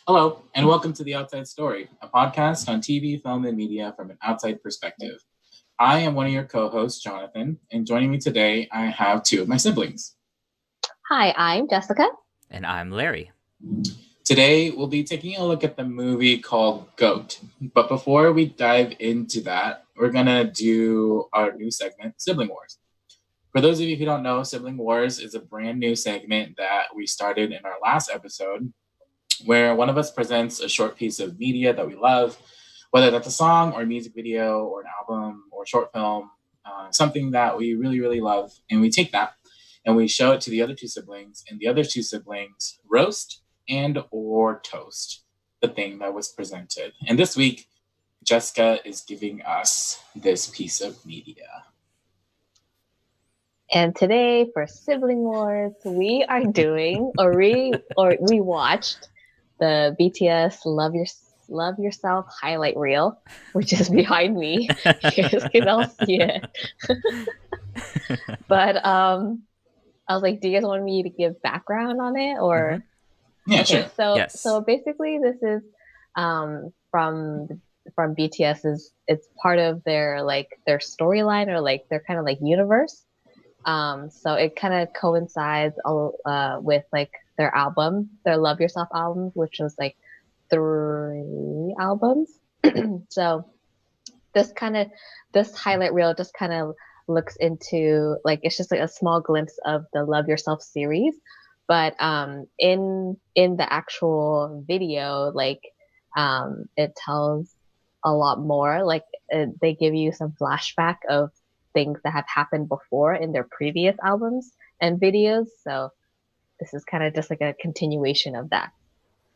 Hello, and welcome to The Outside Story, a podcast on TV, film, and media from an outside perspective. I am one of your co hosts, Jonathan, and joining me today, I have two of my siblings. Hi, I'm Jessica. And I'm Larry. Today, we'll be taking a look at the movie called Goat. But before we dive into that, we're going to do our new segment, Sibling Wars. For those of you who don't know, Sibling Wars is a brand new segment that we started in our last episode, where one of us presents a short piece of media that we love, whether that's a song or a music video or an album or short film, something that we really, really love. And we take that and we show it to the other two siblings, and the other two siblings roast and or toast the thing that was presented. And this week, Jessica is giving us this piece of media. And today for Sibling Wars, we are doing we watched the BTS Love Yourself highlight reel, which is behind me. You guys can all see it. But I was like, do you guys want me to give background on it or? Yeah, okay, sure. So basically this is from BTS's, it's part of their storyline or their kind of universe. So it kind of coincides with their album, their Love Yourself album, which was 3 albums. So this highlight reel just kind of looks into it's just a small glimpse of the Love Yourself series, but in the actual video, it tells a lot more. They give you some flashback of things that have happened before in their previous albums and videos. So this is kind of just a continuation of that.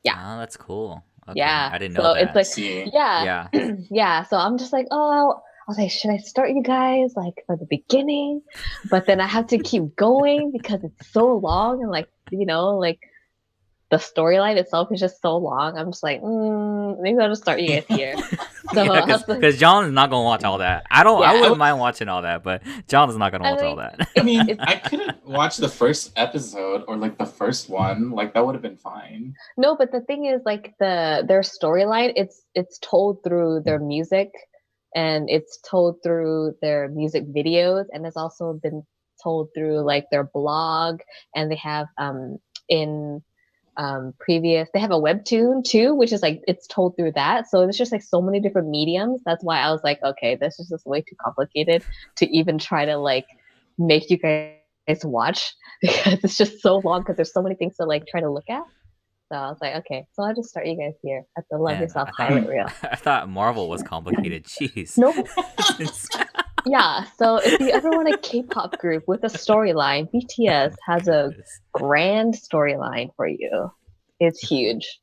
Yeah. Oh, that's cool. Okay. Yeah. I didn't know that. It's yeah. Yeah. So I'm just I was like, should I start you guys for the beginning? But then I have to keep going because it's so long and the storyline itself is just so long. I'm just maybe I'll just start you guys here. So because John is not gonna watch all that. I wouldn't mind watching all that, but John is not gonna watch all that. I mean, I couldn't watch the first episode or the first one. That would have been fine. No, but the thing is, their storyline, it's told through their music, and it's told through their music videos, and it's also been told through their blog, and they have they have a webtoon too, which is it's told through that. So it's just so many different mediums. That's why I was okay, this is just way too complicated to even try to make you guys watch, because it's just so long, because there's so many things to try to look at. So I was okay, so I'll just start you guys here at the Love Yourself highlight reel. I thought Marvel was complicated. Jeez. Nope. Yeah, so if you ever want a K-pop group with a storyline, BTS has a grand storyline for you. It's huge.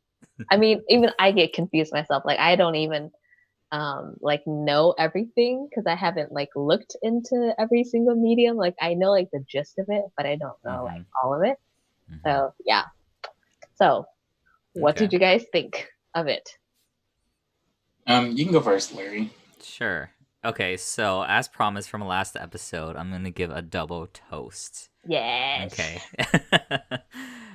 I mean, even I get confused myself. I don't even know everything, because I haven't looked into every single medium. I know the gist of it, but I don't know all of it. Mm-hmm. So yeah. So what did you guys think of it? You can go first, Larry. Sure. Okay, so as promised from last episode, I'm gonna give a double toast. Yes. Okay.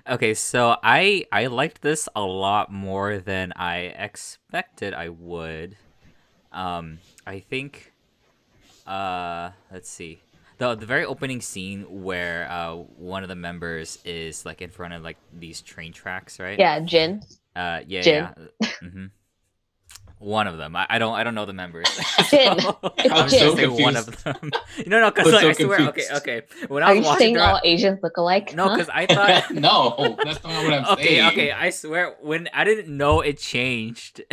Okay, so I liked this a lot more than I expected I would. I think let's see. The very opening scene where one of the members is in front of these train tracks, right? Yeah, Jin. Yeah, Jin. yeah. Mm-hmm. One of them. I don't know the members. Jin. I'm so confused. One of them. No, because I swear. Confused. Okay. When I was watching, saying all Asians look alike? No, because I thought no, that's not what I'm saying. Okay. I swear, when I didn't know it changed.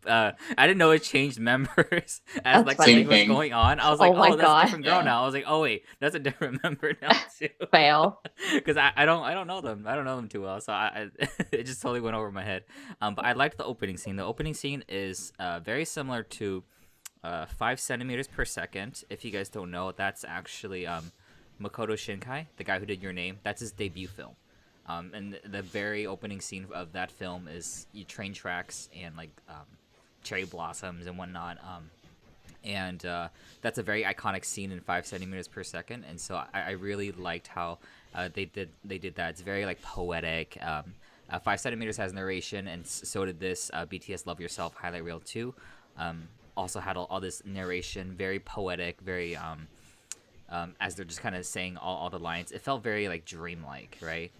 I didn't know it changed members as something was going on. I was like, oh, that's a different girl now. I was like, oh wait, that's a different member now too. Fail. Because I don't know them. I don't know them too well, so I it just totally went over my head. But I liked the opening scene. The opening scene is very similar to 5 centimeters per second. If you guys don't know, that's actually Makoto Shinkai, the guy who did Your Name. That's his debut film. And the very opening scene of that film is train tracks and cherry blossoms and whatnot. And that's a very iconic scene in 5 centimeters per second. And so I really liked how they did that. It's very poetic. 5 centimeters has narration, and so did this BTS Love Yourself highlight reel too. Also had all this narration, very poetic, very as they're just kind of saying all the lines. It felt very like dreamlike, right?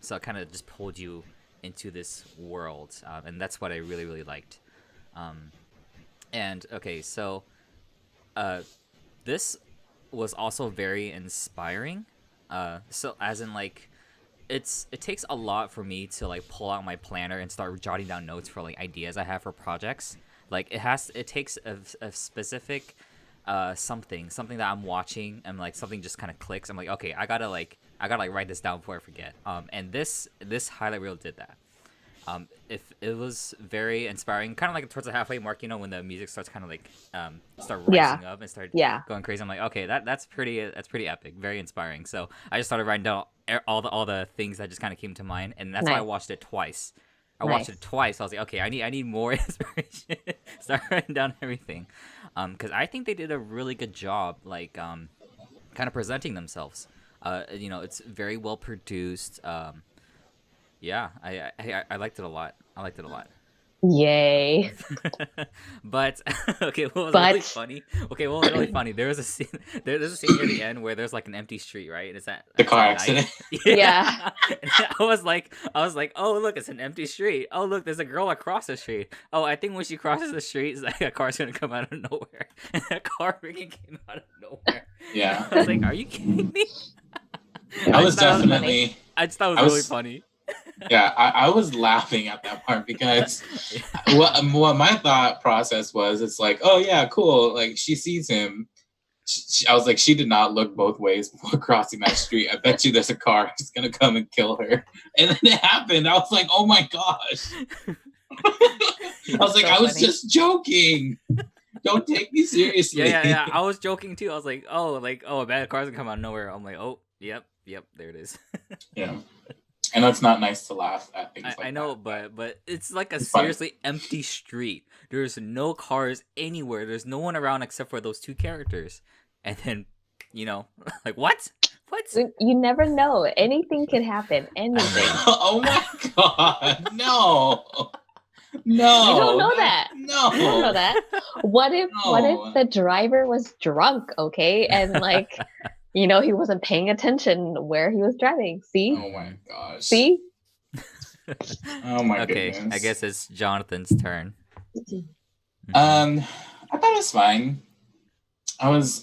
So it kind of just pulled you into this world, and that's what I really really liked. And okay, so this was also very inspiring. So as in like it takes a lot for me to like pull out my planner and start jotting down notes for like ideas I have for projects. Like it takes a specific something that I'm watching, and like something just kind of clicks. I'm like, okay, I gotta write this down before I forget. And this highlight reel did that. If it was very inspiring, kind of like towards the halfway mark, when the music starts kind of like start rising up and start going crazy. I'm like, okay, that's pretty epic, very inspiring. So I just started writing down all the things that just kind of came to mind, and that's why I watched it twice. I watched it twice. I was like, okay, I need more inspiration. Start writing down everything, because I think they did a really good job, like kind of presenting themselves. It's very well produced. Yeah, I liked it a lot. Yay. But okay, what was really funny? Okay, what was really funny? There's a scene near the end where there's like an empty street, right? Is that the car accident? Yeah. And I was like, oh look, it's an empty street. Oh look, there's a girl across the street. Oh, I think when she crosses the street, it's like a car's gonna come out of nowhere, and that car freaking came out of nowhere. Yeah. I was like, are you kidding me? I just thought it was really funny. Yeah, I was laughing at that part because what my thought process was, it's like, oh yeah, cool. Like she sees him. I was like, she did not look both ways before crossing that street. I bet you there's a car that's gonna come and kill her. And then it happened. I was like, oh my gosh. I was like, I was just joking. Don't take me seriously. Yeah. I was joking too. I was like, oh, a bad car's gonna come out of nowhere. I'm like, oh, yep, there it is. Yeah. And it's not nice to laugh at things like that. I know, but it's like it's seriously empty street. There's no cars anywhere. There's no one around except for those two characters. And then, like what? What? You never know. Anything can happen. Anything. Oh my god. No. No. You don't know that. No. You don't know that. What if the driver was drunk, okay? And like he wasn't paying attention where he was driving. See? Oh my gosh. See? Oh my goodness. Okay, I guess it's Jonathan's turn. I thought it was fine. I was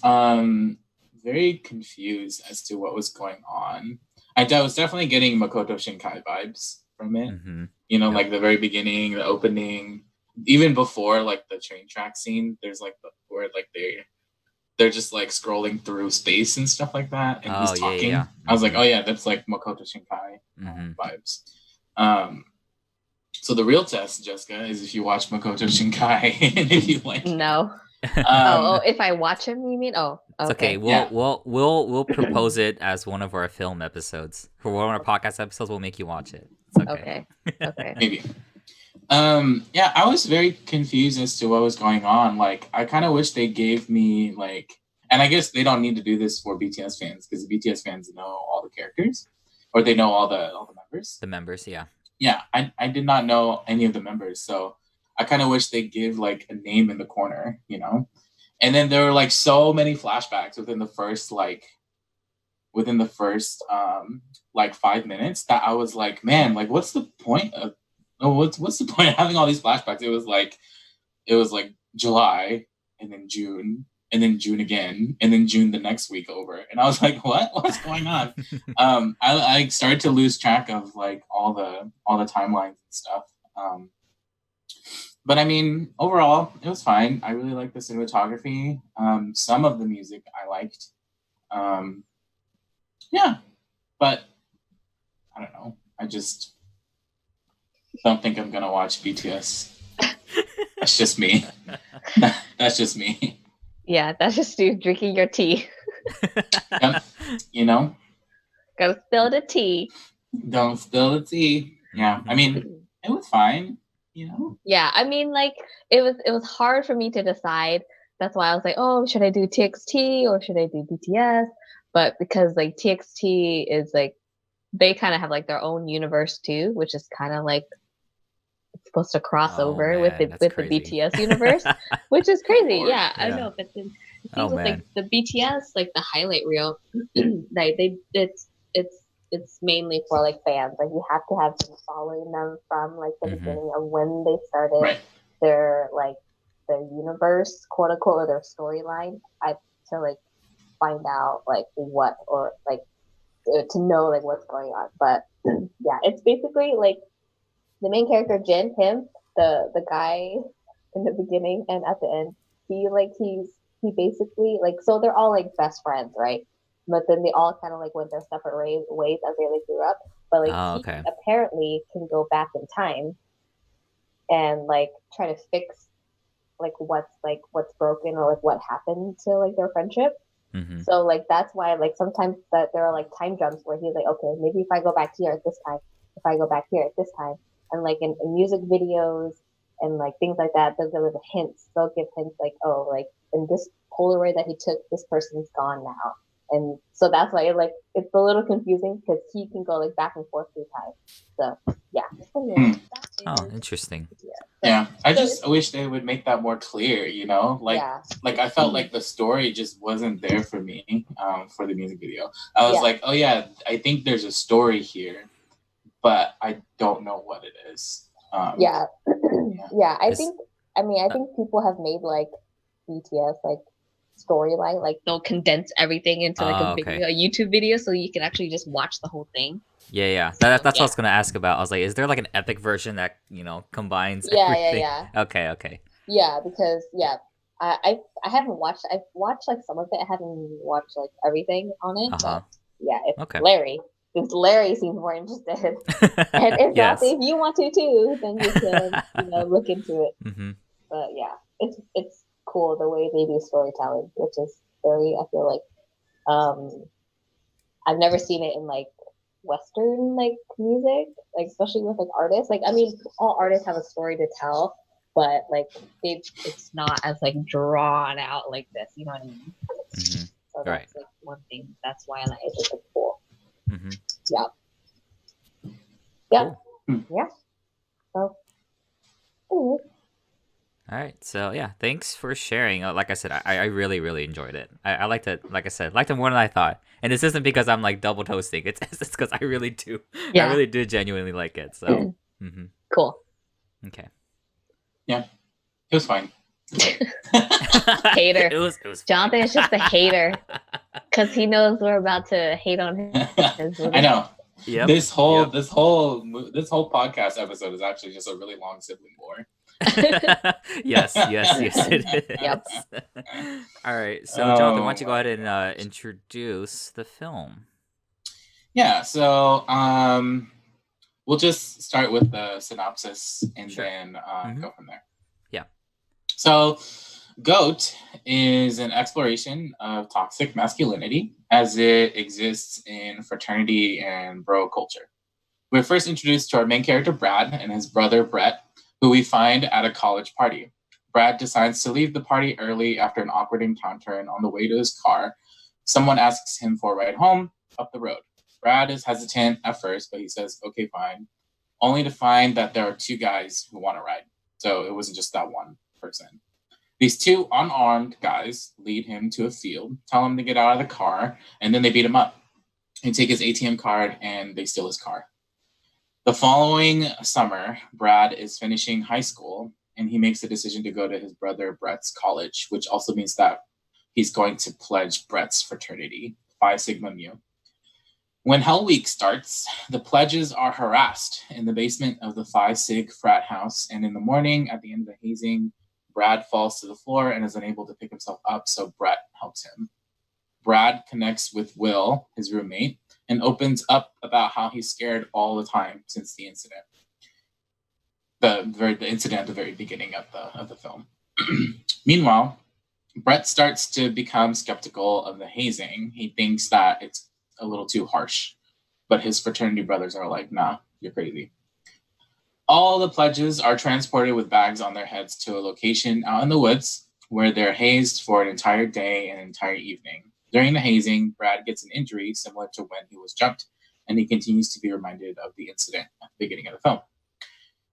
very confused as to what was going on. I was definitely getting Makoto Shinkai vibes from it. Mm-hmm. Like the very beginning, the opening, even before like the train track scene. There's like where like they're just like scrolling through space and stuff like that, and he's talking. Yeah. I was like, oh yeah, that's like Makoto Shinkai vibes. So the real test, Jessica, is if you watch Makoto Shinkai and if you like. No. If I watch him, you mean? Oh, okay. It's okay. We'll propose it as one of our film episodes. For one of our podcast episodes, we'll make you watch it. It's okay. Okay. Maybe. Yeah, I was very confused as to what was going on. Like, I kind of wish they gave me like, and I guess they don't need to do this for BTS fans because the BTS fans know all the characters, or they know all the members. The members, yeah. Yeah, I did not know any of the members, so I kind of wish they give like a name in the corner, And then there were like so many flashbacks within the first 5 minutes that I was like, man, like what's the point of what's the point of having all these flashbacks? It was like July and then June and then June again and then June the next week over, and I was like, what's going on? I started to lose track of like all the timelines and stuff. But I mean, overall, it was fine. I really liked the cinematography. Some of the music I liked. Yeah, but I don't know. I just don't think I'm gonna watch BTS. That's just me. That's just me. Yeah, that's just you drinking your tea. Yep. Gotta spill the tea. Don't spill the tea. Yeah, I mean, it was fine. Yeah, I mean, like it was hard for me to decide. That's why I was like, oh, should I do TXT or should I do BTS? But because like TXT is like they kind of have like their own universe too, which is kind of like it's supposed to cross Oh, over with man, that's the crazy. BTS universe, which is crazy. Lord. Yeah, I Yeah. know, but then the Oh, thing with man. like the BTS, like the highlight reel, like it's mainly for like fans. Like you have to have been following them from like the beginning of when they started Right. their like their universe, quote unquote, or their storyline. I to like find out like what or like to know like what's going on. But yeah, it's basically like the main character Jin, him, the guy in the beginning and at the end, he basically like so they're all like best friends, right? But then they all kind of like went their separate ways as they like grew up. But like Oh, he okay. apparently can go back in time and like try to fix what's broken or like what happened to like their friendship. Mm-hmm. So like that's why like sometimes that there are like time jumps where he's like, okay, maybe if I go back here at this time, if I go back here at this time, and like in music videos and like things like that, they'll give the hints. They'll give hints like, oh, like in this Polaroid that he took, this person's gone now, and so that's why it's a little confusing because he can go like back and forth through time. So yeah. Anyway, Oh, interesting. Yeah, I just wish they would make that more clear, you know? Like I felt like the story just wasn't there for me for the music video. I was like, oh yeah, I think there's a story here, but I don't know what it is. Yeah. I think people have made like BTS like storyline, like they'll condense everything into like a video, a YouTube video, so you can actually just watch the whole thing. Yeah. That's what I was gonna ask about. I was like, is there like an epic version that combines everything? Yeah. Okay. Yeah, because I haven't watched. I've watched like some of it. I haven't watched like everything on it. But yeah, it's Larry. Since Larry seems more interested, and if yes. if you want to too, then you can look into it. Mm-hmm. But yeah, it's cool the way they do storytelling, which is very. I feel like I've never seen it in like Western like music, like especially with like artists. Like I mean, all artists have a story to tell, but like it's not as like drawn out like this. You know what I mean? Mm-hmm. So that's like one thing. That's why I like it's just like cool. Mm-hmm. Yeah. Cool. Yeah. So. All right. So yeah, thanks for sharing. Like I said, I really, really enjoyed it. I liked it. Like I said, liked it more than I thought. And this isn't because I'm like double toasting. It's because I really do. Yeah. I really do genuinely like it. So. Mm-hmm. Cool. Okay. Yeah, it was fine. Hater. It was Jonathan is just a hater because he knows we're about to hate on him. I know. Yep. This whole podcast episode is actually just a really long sibling war. yes, it is. Yep. All right, so Jonathan, why don't you go ahead and introduce the film? Yeah, so we'll just start with the synopsis and then go from there. Yeah. So, GOAT is an exploration of toxic masculinity as it exists in fraternity and bro culture. We're first introduced to our main character, Brad, and his brother, Brett, who we find at a college party. Brad decides to leave the party early after an awkward encounter, and on the way to his car, someone asks him for a ride home up the road. Brad is hesitant at first, but he says, okay, fine, only to find that there are two guys who want to ride. So it wasn't just that one person. These two unarmed guys lead him to a field, tell him to get out of the car, and then they beat him up. They take his ATM card and they steal his car. The following summer, Brad is finishing high school and he makes the decision to go to his brother Brett's college, which also means that he's going to pledge Brett's fraternity, Phi Sigma Mu. When Hell Week starts, the pledges are harassed in the basement of the Phi Sig frat house, and in the morning, at the end of the hazing, Brad falls to the floor and is unable to pick himself up, so Brett helps him. Brad connects with Will, his roommate, and opens up about how he's scared all the time since the incident. The incident at the very beginning of the film. Meanwhile, Brett starts to become skeptical of the hazing. He thinks that it's a little too harsh, but his fraternity brothers are like, nah, you're crazy. All the pledges are transported with bags on their heads to a location out in the woods where they're hazed for an entire day and an entire evening. During the hazing, Brad gets an injury similar to when he was jumped and he continues to be reminded of the incident at the beginning of the film.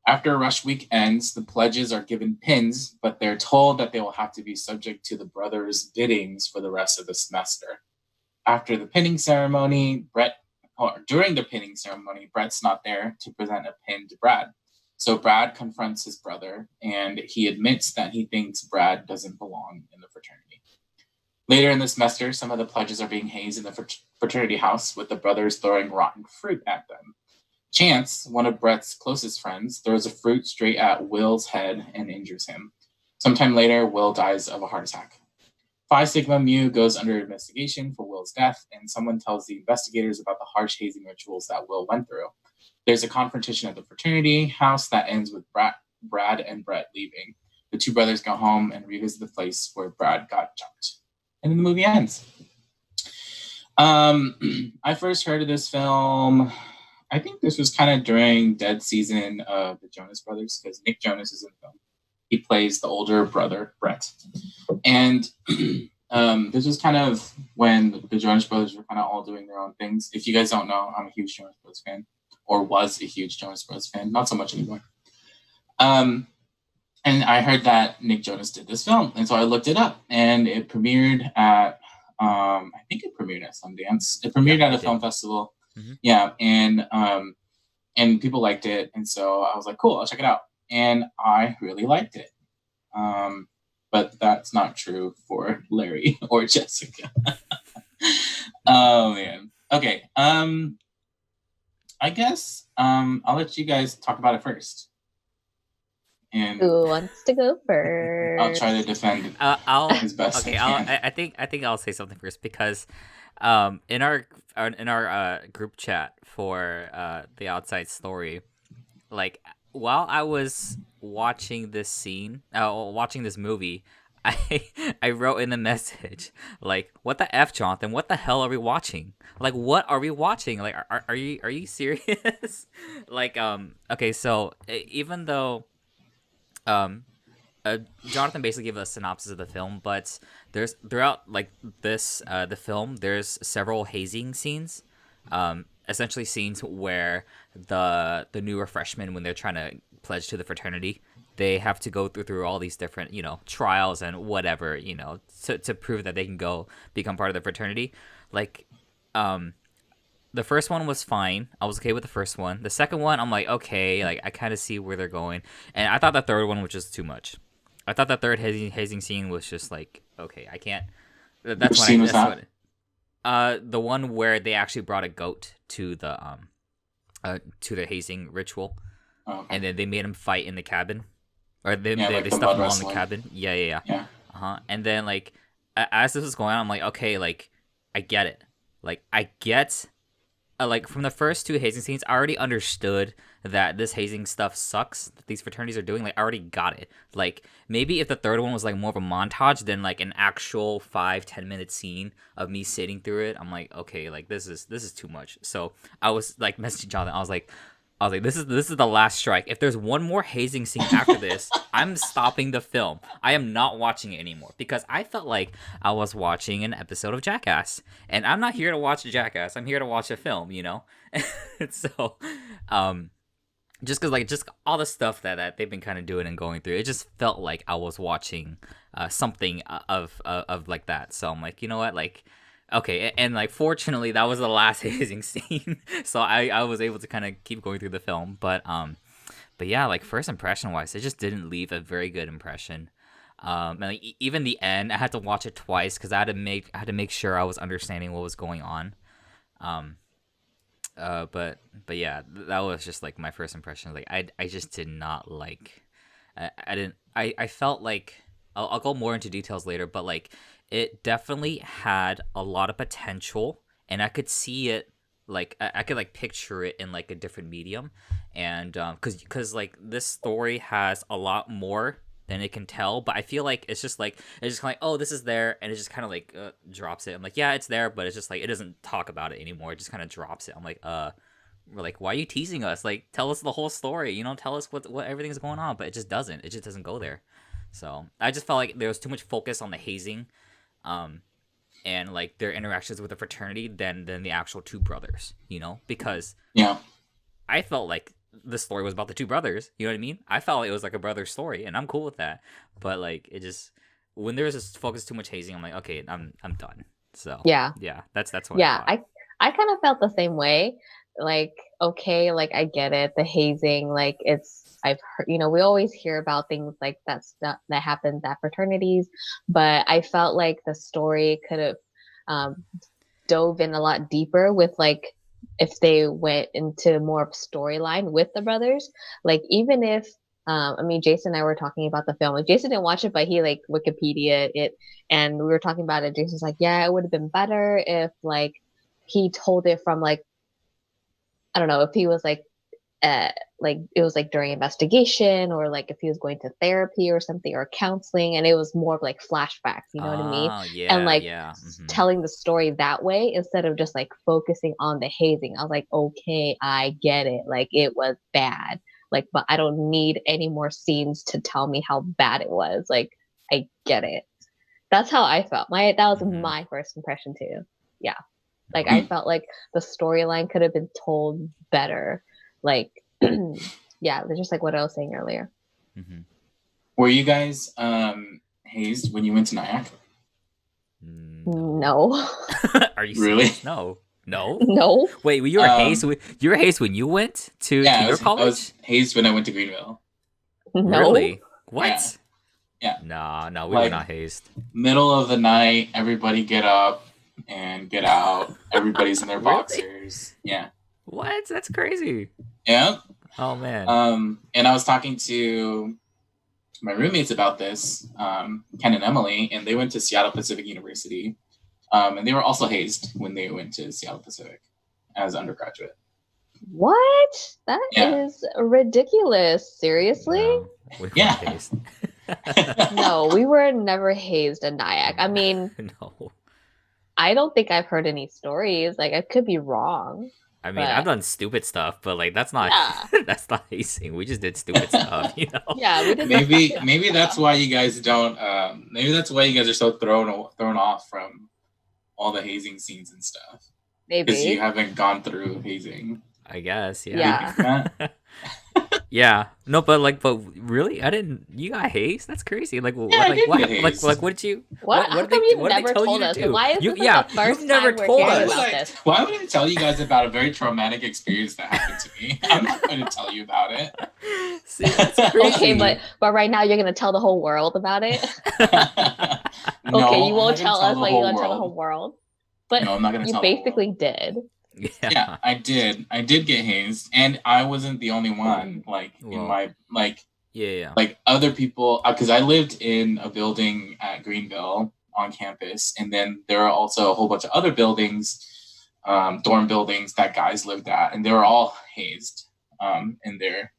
After a rush week ends, the pledges are given pins, but they're told that they will have to be subject to the brothers' biddings for the rest of the semester. After the pinning ceremony, during the pinning ceremony, Brett's not there to present a pin to Brad. So Brad confronts his brother, and he admits that he thinks Brad doesn't belong in the fraternity. Later in the semester, some of the pledges are being hazed in the fraternity house, with the brothers throwing rotten fruit at them. Chance, one of Brett's closest friends, throws a fruit straight at Will's head and injures him. Sometime later, Will dies of a heart attack. Phi Sigma Mu goes under investigation for Will's death, and someone tells the investigators about the harsh hazing rituals that Will went through. There's a confrontation at the fraternity house that ends with Brad and Brett leaving. The two brothers go home and revisit the place where Brad got jumped. And then the movie ends. I first heard of this film, I think this was kind of during dead season of the Jonas Brothers, because Nick Jonas is in the film. He plays the older brother, Brett. And this was kind of when the Jonas Brothers were kind of all doing their own things. If you guys don't know, I'm a huge Jonas Brothers fan, or was a huge Jonas Brothers fan, not so much anymore. And I heard that Nick Jonas did this film, and so I looked it up, and it premiered at, I think it premiered at Sundance. It premiered at a film festival. Mm-hmm. Yeah, and people liked it, and so I was like, cool, I'll check it out. And I really liked it. But that's not true for Larry or Jessica. Oh man. Okay. I guess I'll let you guys talk about it first. And who wants to go first? I'll try to defend as best I can. I think I'll say something first, because in our group chat for the Outside Story, like, while I was watching this movie, I wrote in the message, like, what the F, Jonathan? What the hell are we watching? Like, what are we watching? Like, are you serious? Like, okay, so even though Jonathan basically gave a synopsis of the film, but there's throughout like this the film, there's several hazing scenes, essentially scenes where the newer freshmen, when they're trying to pledge to the fraternity, they have to go through all these different, trials and whatever, to prove that they can go become part of the fraternity. Like, the first one was fine. I was okay with the first one. The second one, I'm like, okay, like, I kind of see where they're going. And I thought the third one was just too much. I thought the third hazing scene was just like, okay, I can't. That's Which scene was that? The one where they actually brought a goat to the hazing ritual, and then they made him fight in the cabin, or they stuffed him all in the cabin. Yeah. And then, like, as this was going on, I'm like, okay, like, I get it. Like, I get. Like, from the first two hazing scenes, I already understood that this hazing stuff sucks, that these fraternities are doing. Like, I already got it. Like, maybe if the third one was, like, more of a montage than, like, an actual 5-10 minute scene of me sitting through it, I'm like, okay, like, this is too much. So I was, like, messaging Jonathan. I was like, this is the last strike. If there's one more hazing scene after this, I'm stopping the film. I am not watching it anymore, because I felt like I was watching an episode of Jackass, and I'm not here to watch Jackass. I'm here to watch a film, So, just because, like, just all the stuff that they've been kind of doing and going through, it just felt like I was watching something of like that. So I'm like, you know what, like. Okay, and like, fortunately, that was the last hazing scene, so I was able to kind of keep going through the film. But yeah, like, first impression wise, it just didn't leave a very good impression. And like, even the end, I had to watch it twice because I had to make sure I was understanding what was going on. But yeah, that was just like my first impression. Like, I just did not like. I felt like I'll go more into details later, but like, it definitely had a lot of potential, and I could see it, like, I could, like, picture it in, like, a different medium, and because like, this story has a lot more than it can tell, but I feel like it's just kind of like, oh, this is there, and it just kind of like drops it. I'm like, yeah, it's there, but it's just like, it doesn't talk about it anymore. It just kind of drops it. I'm like, we're like, why are you teasing us? Like, tell us the whole story, tell us what everything's going on, but it just doesn't go there. So I just felt like there was too much focus on the hazing. and like their interactions with the fraternity than the actual two brothers, you know, because Yeah. I felt like the story was about the two brothers. You know what I mean? I felt like it was like a brother story, and I'm cool with that. But like, it just when there's this focus too much hazing, I'm like, okay, I'm done. So Yeah. yeah, that's what Yeah, I thought. I kind of felt the same way. Like, okay, like I get it, the hazing, like I've heard, we always hear about things like that stuff that happens at fraternities, but I felt like the story could have dove in a lot deeper with like if they went into more of storyline with the brothers. Like even if I mean Jason and I were talking about the film. Like Jason didn't watch it, but he like Wikipedia it and we were talking about it. Jason's like, yeah, it would have been better if like he told it from like I don't know, if he was like it was like during investigation or like if he was going to therapy or something or counseling and it was more of like flashbacks, you know what I mean? Oh And yeah, like yeah. Mm-hmm. telling the story that way instead of just like focusing on the hazing. I was like, okay, I get it. Like it was bad. Like, but I don't need any more scenes to tell me how bad it was. Like, I get it. That's how I felt. That was Mhm. my first impression too. Yeah. Like I felt like the storyline could have been told better. Like, yeah, just like what I was saying earlier. Mm-hmm. Were you guys hazed when you went to Nyack? No. Are you Really? serious? No. No. No. Wait, you were hazed. You were hazed when you went to Yeah, your college. I was hazed when I went to Greenville. No. Really? What? Yeah. No, we were not hazed. Middle of the night, everybody get up and get out. Everybody's in their Really? boxers. Yeah. What? That's crazy. Yeah. Oh man. And I was talking to my roommates about this, Ken and Emily, and they went to Seattle Pacific University. And they were also hazed when they went to Seattle Pacific as undergraduate. What? That is ridiculous. Seriously? No, we weren't hazed. No, we were never hazed in Nyack. I mean, no. I don't think I've heard any stories. Like, I could be wrong. I mean, I've done stupid stuff, but like that's not that's not hazing. We just did stupid stuff, you know. Yeah, we did. Maybe that's why you guys don't. Maybe that's why you guys are so thrown off from all the hazing scenes and stuff. Maybe because you haven't gone through hazing. I guess, yeah. Yeah. No, but really, I didn't. You got hazed? That's crazy. Like, what? Yeah, Like, what did you? What? How come you never told us? Why is this like the first time we're hearing about this? Why would I tell you guys about a very traumatic experience that happened to me? I'm not going to tell you about it. See, that's crazy. Okay, but right now you're going to tell the whole world about it. No, okay, you won't tell us, but you're going to tell the whole world. But no, I'm not going to tell. You basically did. Yeah, I did. I did get hazed, and I wasn't the only one. In my like other people, because I lived in a building at Greenville on campus, and then there are also a whole bunch of other buildings, dorm buildings that guys lived at, and they were all hazed in their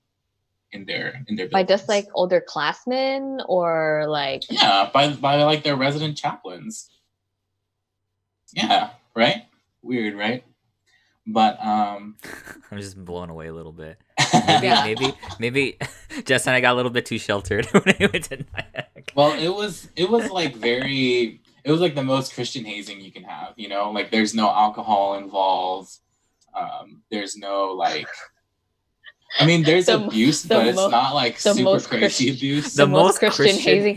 buildings. By just like older classmen, or like by like their resident chaplains. Yeah, right. Weird, right? But I'm just blown away a little bit. Maybe Jess and I got a little bit too sheltered when I went to Nyack. Well, it was like very. It was like the most Christian hazing you can have. You know, like there's no alcohol involved. There's no like. I mean, there's abuse, but it's not like super crazy abuse. The most Christian hazing.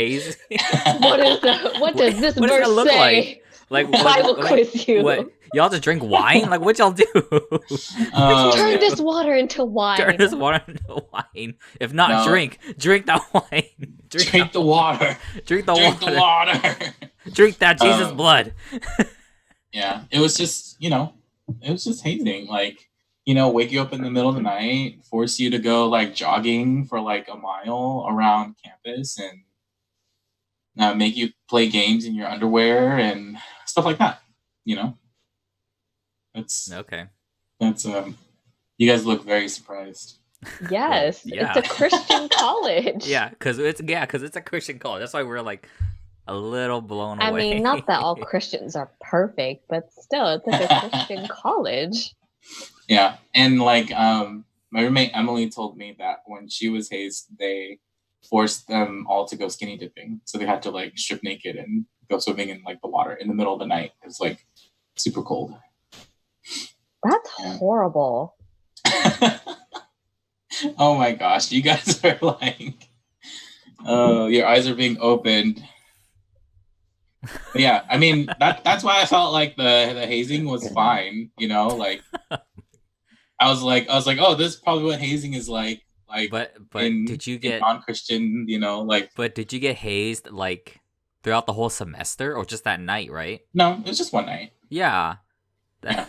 What does this verse look say? Like I will quiz you. What? Y'all just drink wine? Like what y'all do? Turn this water into wine. Turn this water into wine. If not, drink that wine. Drink the water. Drink the water. Drink that Jesus blood. Yeah, it was just it was just hazing. Like wake you up in the middle of the night, force you to go like jogging for like a mile around campus, and make you play games in your underwear and stuff like that. That's okay. That's you guys look very surprised. Yes, it's a Christian college. Yeah, because it's a Christian college. That's why we're like a little blown away. I mean, not that all Christians are perfect, but still, it's like a Christian college. Yeah, and like my roommate Emily told me that when she was hazed, they forced them all to go skinny dipping, so they had to like strip naked and go swimming in like the water in the middle of the night. It's like super cold. That's horrible. Oh my gosh, you guys are like, oh, your eyes are being opened. But yeah, I mean that's why I felt like the hazing was fine, you know, like I was like, oh, this is probably what hazing is like But in, did you in get non-Christian, you know, like but did you get hazed like throughout the whole semester or just that night, right? no, it was just one night. Yeah. Yeah.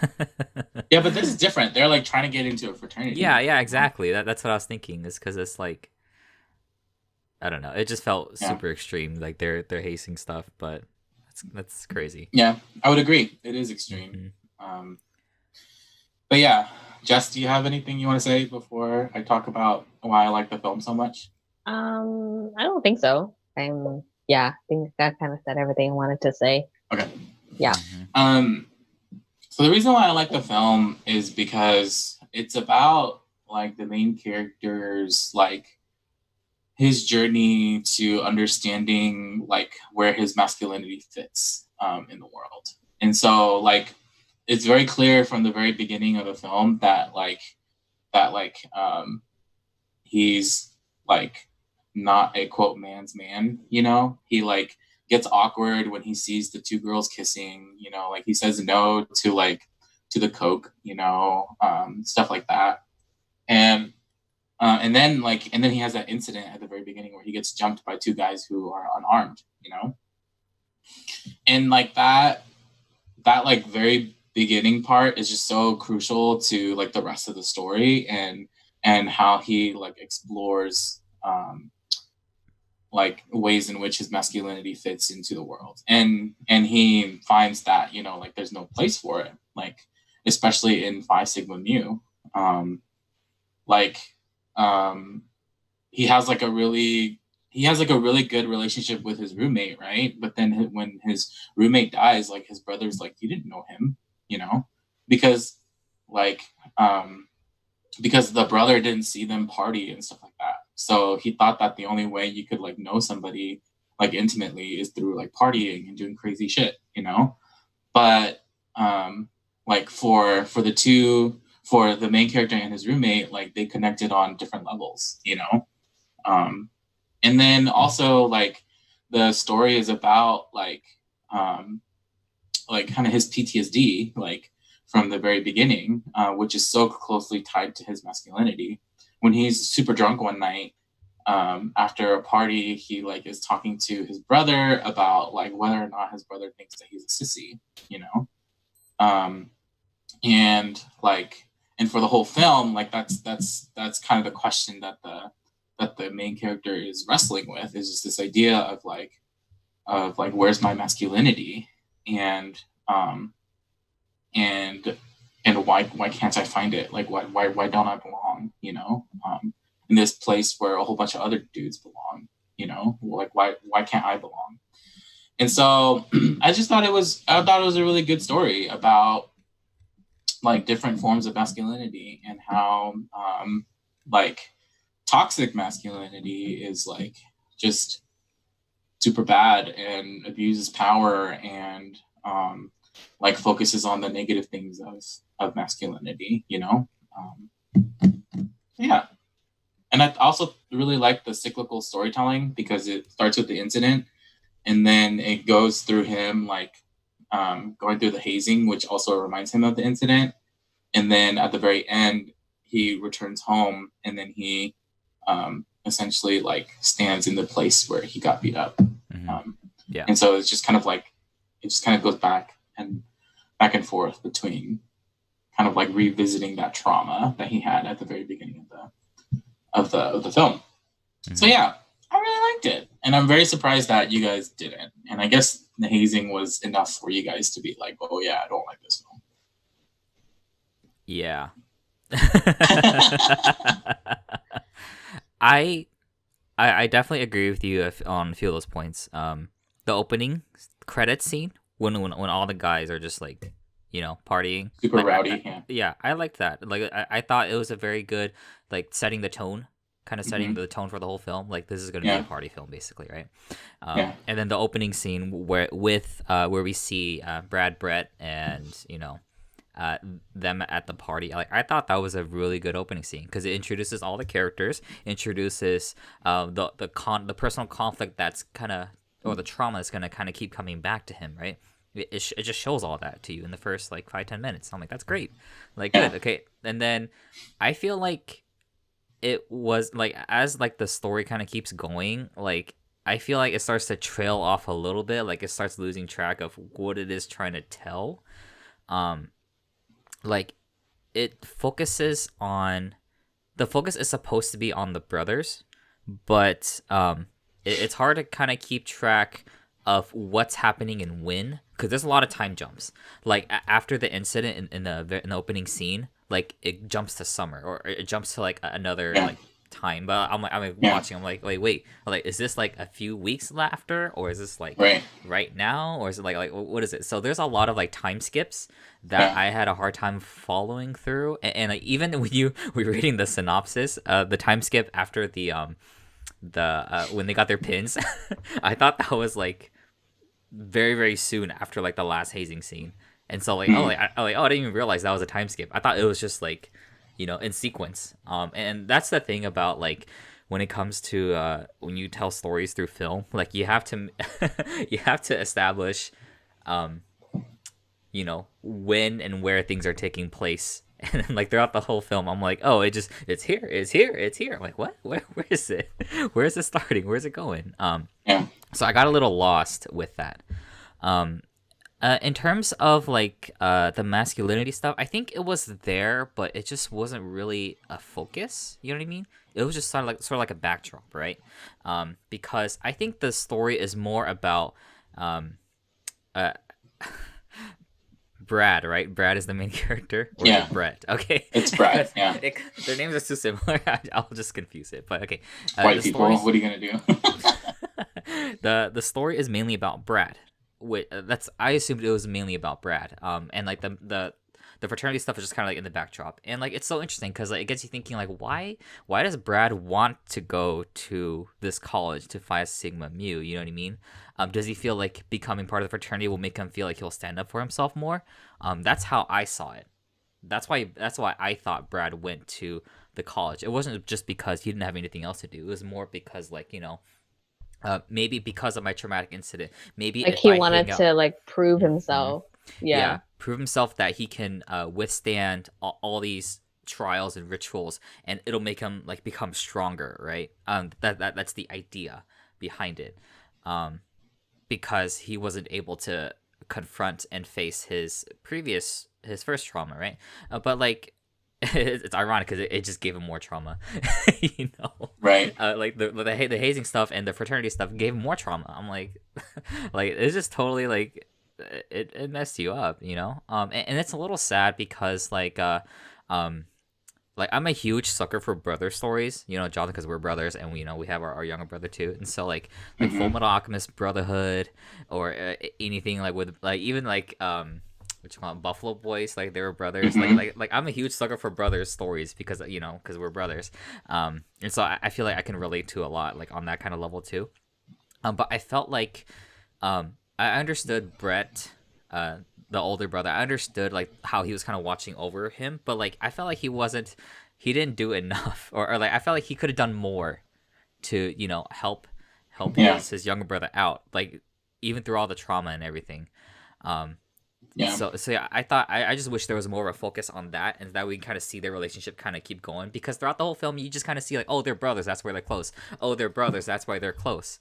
Yeah, but this is different. They're like trying to get into a fraternity. Yeah, exactly. That's what I was thinking. Is because it's like, I don't know. It just felt super extreme. Like they're hazing stuff, but that's crazy. Yeah, I would agree. It is extreme. Mm-hmm. But yeah, Jess, do you have anything you want to say before I talk about why I like the film so much? I don't think so. I think that kind of said everything I wanted to say. Okay. Yeah. So the reason why I like the film is because it's about like the main character's like his journey to understanding like where his masculinity fits in the world. And so like it's very clear from the very beginning of the film that he's like not a quote man's man, you know? He like gets awkward when he sees the two girls kissing, you know, like he says no to the coke, you know, stuff like that. And then he has that incident at the very beginning where he gets jumped by two guys who are unarmed, you know? And like that like very beginning part is just so crucial to like the rest of the story and how he like explores like ways in which his masculinity fits into the world. And he finds that, you know, like there's no place for it, like especially in Phi Sigma Mu. He has like a really good relationship with his roommate, right? But then when his roommate dies, like his brother's like, you didn't know him, you know, because the brother didn't see them party and stuff like that. So he thought that the only way you could like know somebody like intimately is through like partying and doing crazy shit, you know. But like for the main character and his roommate, like they connected on different levels, you know. And then also like the story is about like kind of his PTSD, like from the very beginning, which is so closely tied to his masculinity. When he's super drunk one night after a party, he like is talking to his brother about like whether or not his brother thinks that he's a sissy, you know. And for the whole film, like that's kind of the question that the main character is wrestling with, is just this idea of like where's my masculinity, and why can't I find it? Like why don't I belong? You know, in this place where a whole bunch of other dudes belong. You know, like why can't I belong? And so I thought it was a really good story about like different forms of masculinity and how like toxic masculinity is like just super bad and abuses power and like focuses on the negative things of masculinity, you know. Yeah. And I also really like the cyclical storytelling because it starts with the incident and then it goes through him like going through the hazing, which also reminds him of the incident. And then at the very end, he returns home and then he essentially like stands in the place where he got beat up. Yeah. And so it's just kind of like, it just kind of goes back and forth between kind of like revisiting that trauma that he had at the very beginning of the film. Mm-hmm. So yeah, I really liked it. And I'm very surprised that you guys didn't. And I guess the hazing was enough for you guys to be like, oh yeah, I don't like this film. Yeah. I definitely agree with you on a few of those points. The opening credits scene when all the guys are just like, you know, partying, super like, rowdy. Yeah, I liked that. Like I thought it was a very good like setting the tone kind of setting the tone for the whole film. Like this is going to be a party film, basically, right? And then the opening scene where we see Brad, Brett, and them at the party. Like I thought that was a really good opening scene because it introduces all the characters, introduces the personal conflict that's kind of, or the trauma that's going to kind of keep coming back to him, right? It just shows all that to you in the first like 5-10 minutes. I'm like, that's great, like good, okay. And then I feel like it was like, as like the story kind of keeps going, like I feel like it starts to trail off a little bit, like it starts losing track of what it is trying to tell. Like it focuses on, the focus is supposed to be on the brothers, but it's hard to kind of keep track of what's happening and when, because there's a lot of time jumps. Like after the incident in the opening scene, like it jumps to summer, or it jumps to like another like time. But I'm watching, I'm like wait, like is this like a few weeks after, or is this like right now, or is it like what is it? So there's a lot of like time skips that I had a hard time following through, and like, even when you were reading the synopsis, the time skip after the when they got their pins, I thought that was like very, very soon after like the last hazing scene. And so like I didn't even realize that was a time skip. I thought it was just like, in sequence. And that's the thing about like when it comes to when you tell stories through film, like you have to you have to establish when and where things are taking place. And then, like throughout the whole film, I'm like, oh, it's here. I'm like, what? Where is it? Where is it starting? Where's it going? So I got a little lost with that. In terms of like the masculinity stuff, I think it was there, but it just wasn't really a focus. You know what I mean? It was just sort of like a backdrop, right? Because I think the story is more about Brad, right? Brad is the main character? Or is it Brett? Okay. It's Brad, yeah. Their names are too similar. I'll just confuse it. But okay. White people, what are you going to do? The story is mainly about Brad. I assumed it was mainly about Brad. And like the fraternity stuff is just kind of like in the backdrop. And like it's so interesting because like it gets you thinking like why does Brad want to go to this college to Phi Sigma Mu? You know what I mean? Does he feel like becoming part of the fraternity will make him feel like he'll stand up for himself more? That's how I saw it. That's why I thought Brad went to the college. It wasn't just because he didn't have anything else to do. It was more because like, maybe because of my traumatic incident. Maybe like he wanted to like prove himself. Yeah, prove himself that he can withstand all these trials and rituals, and it'll make him like become stronger, right? That's the idea behind it. Because he wasn't able to confront and face his first trauma, right? But like it's ironic because it just gave him more trauma, right? Like the hazing stuff and the fraternity stuff gave him more trauma. I'm like like it's just totally like it messed you up, and it's a little sad because like I'm a huge sucker for brother stories, Jonathan, because we're brothers, and we have our younger brother too, and so like Full Metal Alchemist Brotherhood, or anything like with like even like what you call it, Buffalo Boys, like they were brothers. Like I'm a huge sucker for brothers stories because because we're brothers, and so I feel like I can relate to a lot like on that kind of level too. But I felt like I understood Brett, the older brother. I understood like how he was kind of watching over him, but like I felt like he didn't do enough, or like I felt like he could have done more to help his younger brother out, like even through all the trauma and everything. So yeah, I thought I just wish there was more of a focus on that, and that we can kind of see their relationship kind of keep going, because throughout the whole film you just kind of see like, oh, they're brothers, that's why they're close. Oh, they're brothers, that's why they're close.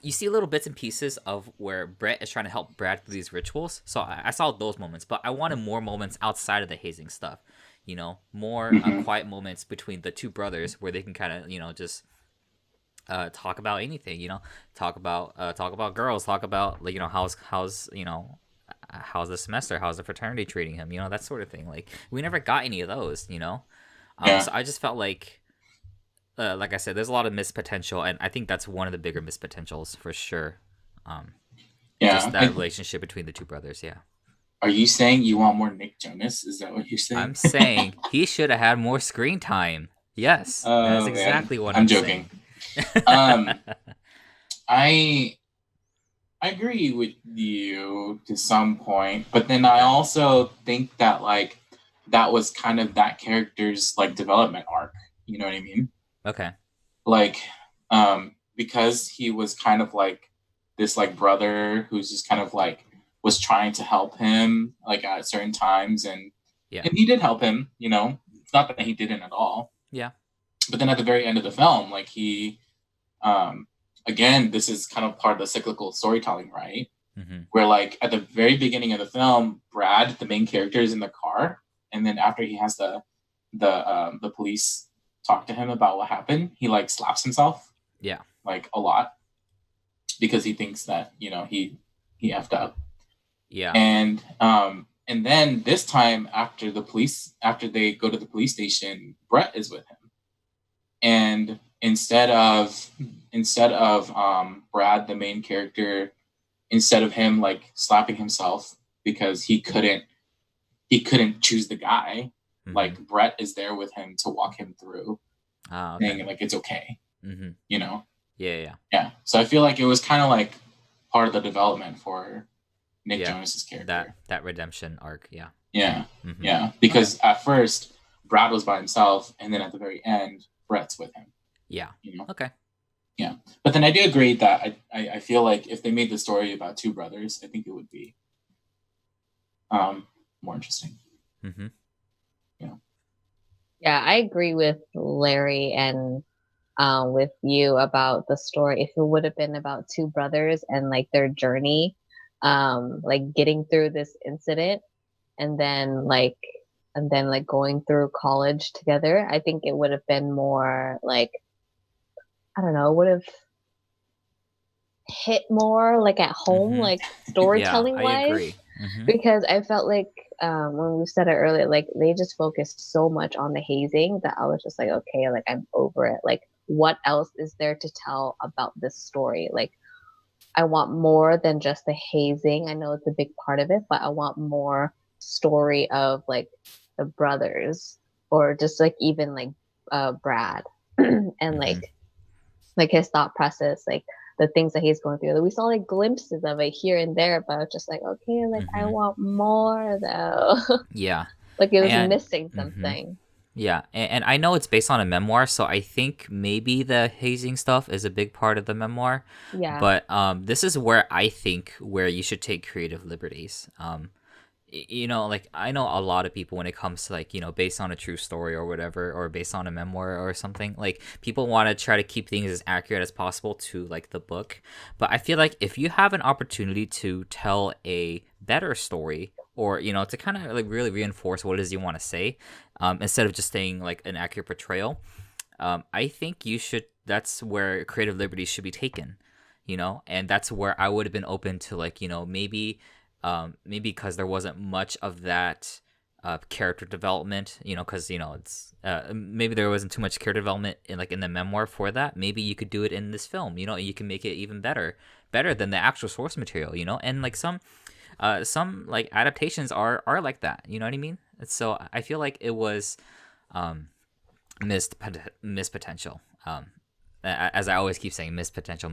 You see little bits and pieces of where Brett is trying to help Brad through these rituals, so I saw those moments, but I wanted more moments outside of the hazing stuff, more quiet moments between the two brothers where they can kind of just talk about anything, talk about girls, talk about like how's the semester, how's the fraternity treating him, that sort of thing. Like we never got any of those, So I just felt like I said, there's a lot of missed potential, and I think that's one of the bigger missed potentials for sure. Just that relationship between the two brothers. Are you saying you want more Nick Jonas? Is that what you're saying? I'm saying he should have had more screen time. Yes, that's Oh man, exactly what I'm I'm joking. saying. Um, I I agree with you to some point, but then I Okay. also think that like that was kind of that character's like development arc. You know what I mean? Okay. Like, because he was kind of like this like brother who's just kind of like was trying to help him like at certain times, Yeah. and he did help him. You know, it's not that he didn't at all. Yeah. But then at the very end of the film, like he, um, again, this is kind of part of the cyclical storytelling, right? Mm-hmm. Where like at the very beginning of the film, Brad, the main character, is in the car, and then after he has the police talk to him about what happened, he like slaps himself Yeah. like a lot because he thinks that he effed up. Yeah. And then this time after they go to the police station, Brett is with him, and instead of Brad, the main character, instead of him like slapping himself because he couldn't choose the guy, Mm-hmm. like Brett is there with him to walk him through, Ah, okay. saying like it's okay, Mm-hmm. you know. Yeah. Yeah, so I feel like it was kind of like part of the development for Nick Yeah. Jonas's character. That redemption arc. Yeah. Yeah, Mm-hmm. yeah, because at first Brad was by himself, and then at the very end Brett's with him, Yeah. you know. Okay. Yeah, but then I do agree that I feel like if they made the story about two brothers, I think it would be more interesting. Mm-hmm. Yeah, I agree with Larry and with you about the story. If it would have been about two brothers and like their journey, like getting through this incident and then going through college together, I think it would have been more like, I don't know, would have hit more like at home, Mm-hmm. like Yeah, storytelling I wise. agree. Mm-hmm. Because I felt like when we said it earlier, like they just focused so much on the hazing that I was just like, okay, like I'm over it. Like, what else is there to tell about this story? Like, I want more than just the hazing. I know it's a big part of it, but I want more story of like the brothers or just like even like Brad and Mm-hmm. like his thought process, like the things that he's going through. We saw like glimpses of it here and there, but I was just like, okay, like I Mm-hmm. want more though. Yeah. Like it was And missing mm-hmm. something. Yeah, and I know it's based on a memoir, so I think maybe the hazing stuff is a big part of the memoir. Yeah. But this is where I think where you should take creative liberties. Like I know a lot of people when it comes to like based on a true story or whatever, or based on a memoir or something. Like people want to try to keep things as accurate as possible to like the book. But I feel like if you have an opportunity to tell a better story, or to kind of like really reinforce what it is you want to say, instead of just saying like an accurate portrayal, I think you should. That's where creative liberties should be taken, and that's where I would have been open to like maybe because there wasn't much of that character development, because it's maybe there wasn't too much character development in the memoir for that. Maybe you could do it in this film, you can make it even better than the actual source material, and like some like adaptations are like that, you know what I mean? So I feel like it was missed potential. As I always keep saying, missed potential.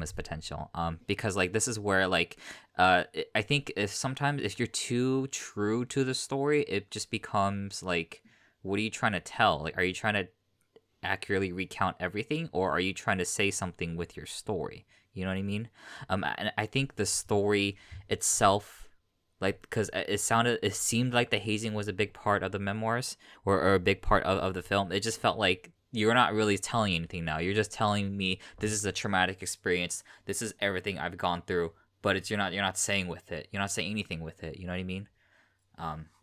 Because like this is where like I think if you're too true to the story, it just becomes like, what are you trying to tell? Like, are you trying to accurately recount everything, or are you trying to say something with your story? You know what I mean? And I think the story itself, like, because it seemed like the hazing was a big part of the memoirs, or a big part of the film. It just felt like you're not really telling anything now. You're just telling me this is a traumatic experience. This is everything I've gone through, but you're not saying with it. You're not saying anything with it. You know what I mean?